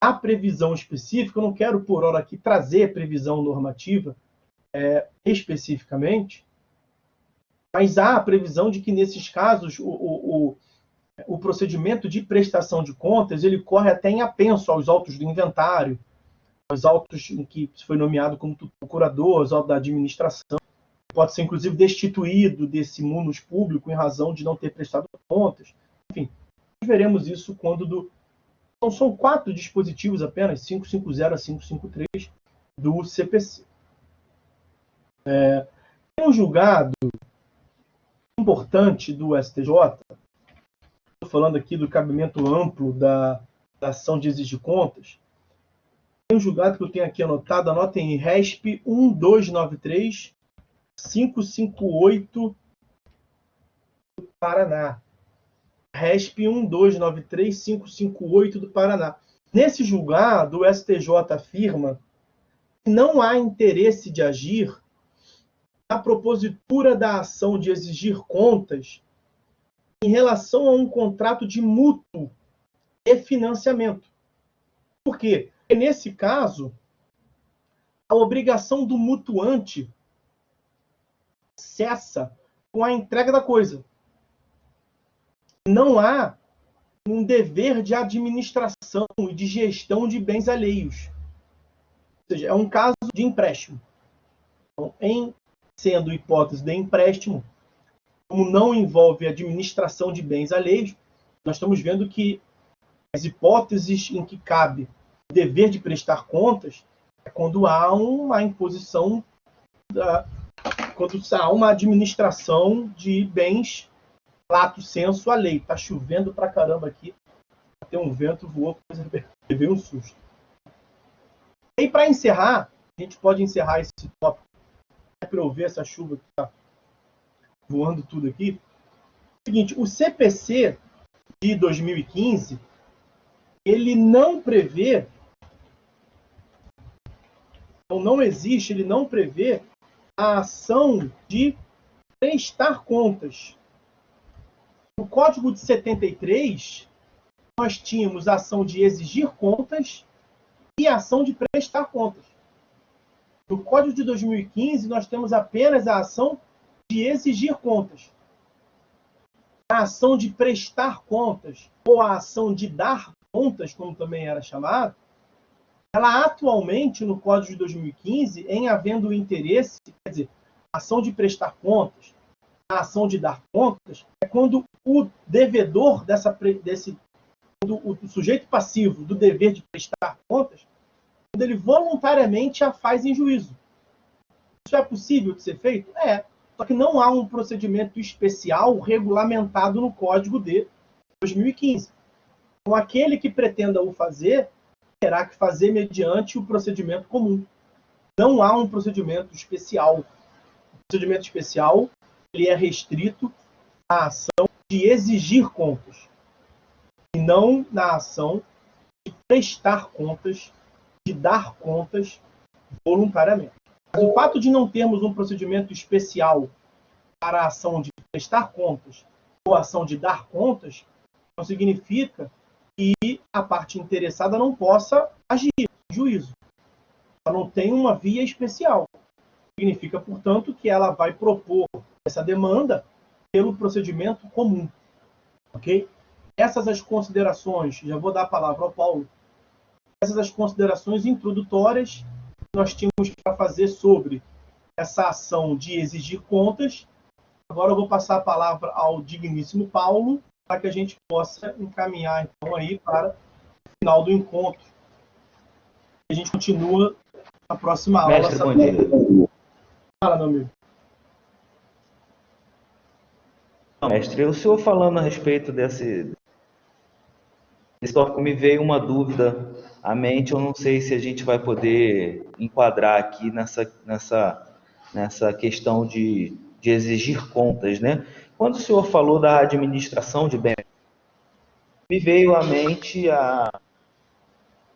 a previsão específica, eu não quero por hora aqui trazer previsão normativa especificamente, mas há a previsão de que nesses casos o procedimento de prestação de contas ele corre até em apenso aos autos do inventário, aos autos em que foi nomeado como procurador, aos autos da administração, pode ser inclusive destituído desse munus público em razão de não ter prestado contas. Enfim, veremos isso quando Então, são 4 dispositivos apenas, 550 a 553, do CPC. Tem um julgado importante do STJ, estou falando aqui do cabimento amplo da ação de exigir contas. Tem um julgado que eu tenho aqui anotado, anotem em RESP 1293 558 do Paraná. RESP 1293 558 do Paraná. Nesse julgado, o STJ afirma que não há interesse de agir na propositura da ação de exigir contas em relação a um contrato de mútuo e financiamento. Por quê? Porque, nesse caso, a obrigação do mutuante cessa com a entrega da coisa. Não há um dever de administração e de gestão de bens alheios. Ou seja, é um caso de empréstimo. Então, sendo hipótese de empréstimo, como não envolve administração de bens alheios, nós estamos vendo que as hipóteses em que cabe o dever de prestar contas é quando há uma imposição, quando há uma administração de bens lato sensu a lei. Tá chovendo pra caramba aqui. Tem um vento, voou, veio um susto. E para encerrar, a gente pode encerrar esse tópico, para eu ver essa chuva que tá voando tudo aqui. É o seguinte, o CPC de 2015, ele não prevê, então não existe, ele não prevê a ação de prestar contas. No Código de 73, nós tínhamos a ação de exigir contas e a ação de prestar contas. No Código de 2015, nós temos apenas a ação de exigir contas. A ação de prestar contas, ou a ação de dar contas, como também era chamada, ela atualmente, no Código de 2015, em havendo interesse, quer dizer, a ação de prestar contas, a ação de dar contas, é quando o devedor quando o sujeito passivo do dever de prestar contas, quando ele voluntariamente a faz em juízo. Isso é possível de ser feito? É. Só que não há um procedimento especial regulamentado no Código de 2015. Então, aquele que pretenda o fazer, terá que fazer mediante o procedimento comum. Não há um procedimento especial. O procedimento especial ele é restrito à ação de exigir contas, e não na ação de prestar contas, de dar contas voluntariamente. Mas o fato de não termos um procedimento especial para a ação de prestar contas ou a ação de dar contas, não significa que a parte interessada não possa agir em juízo. Ela não tem uma via especial. Significa, portanto, que ela vai propor essa demanda pelo procedimento comum. Ok? Essas as considerações, já vou dar a palavra ao Paulo, essas as considerações introdutórias que nós tínhamos para fazer sobre essa ação de exigir contas. Agora eu vou passar a palavra ao digníssimo Paulo, para que a gente possa encaminhar então aí para o final do encontro. A gente continua na próxima aula. Mestre, bom dia. Fala, meu amigo. Mestre, o senhor falando a respeito desse tópico, me veio uma dúvida à mente. Eu não sei se a gente vai poder enquadrar aqui nessa questão de exigir contas, né? Quando o senhor falou da administração de bens, me veio à mente a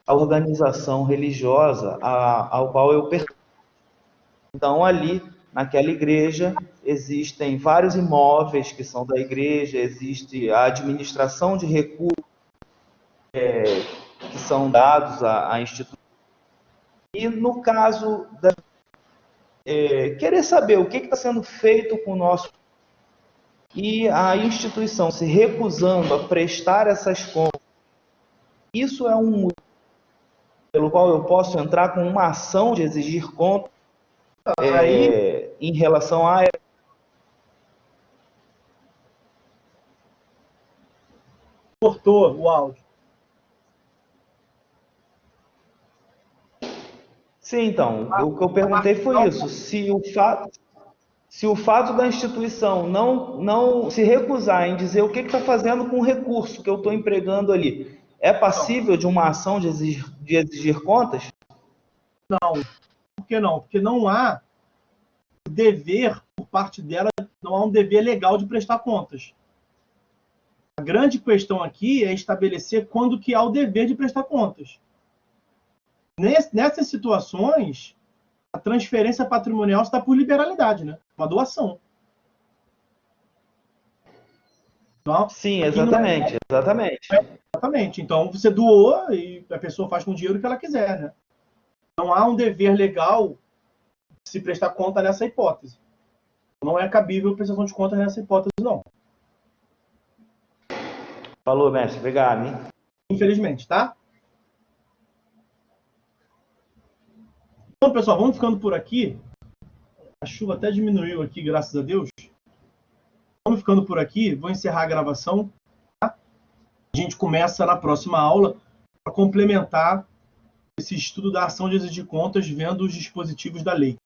organização religiosa ao qual eu pertenço. Então, ali, naquela igreja existem vários imóveis que são da igreja, existe a administração de recursos que são dados à instituição. E no caso querer saber o que está sendo feito com o nosso e a instituição se recusando a prestar essas contas, isso é um motivo pelo qual eu posso entrar com uma ação de exigir contas em relação a... Cortou o áudio. Sim, então, o que eu perguntei foi isso, se o fato da instituição não se recusar em dizer o que está fazendo com o recurso que eu estou empregando ali, é passível de uma ação de exigir contas? Não. Por que não? Porque não há dever por parte dela, não há um dever legal de prestar contas. A grande questão aqui é estabelecer quando que há o dever de prestar contas. Nessas situações, a transferência patrimonial está por liberalidade, né? Uma doação. Então, sim, exatamente, exatamente. Exatamente. Então, você doou e a pessoa faz com o dinheiro o que ela quiser, né? Não há um dever legal de se prestar conta nessa hipótese. Não é cabível prestação de contas nessa hipótese, não. Falou, mestre. Obrigado, hein? Infelizmente, tá? Então, pessoal, vamos ficando por aqui. A chuva até diminuiu aqui, graças a Deus. Vamos ficando por aqui. Vou encerrar a gravação. Tá? A gente começa na próxima aula para complementar esse estudo da ação de exigir contas vendo os dispositivos da lei.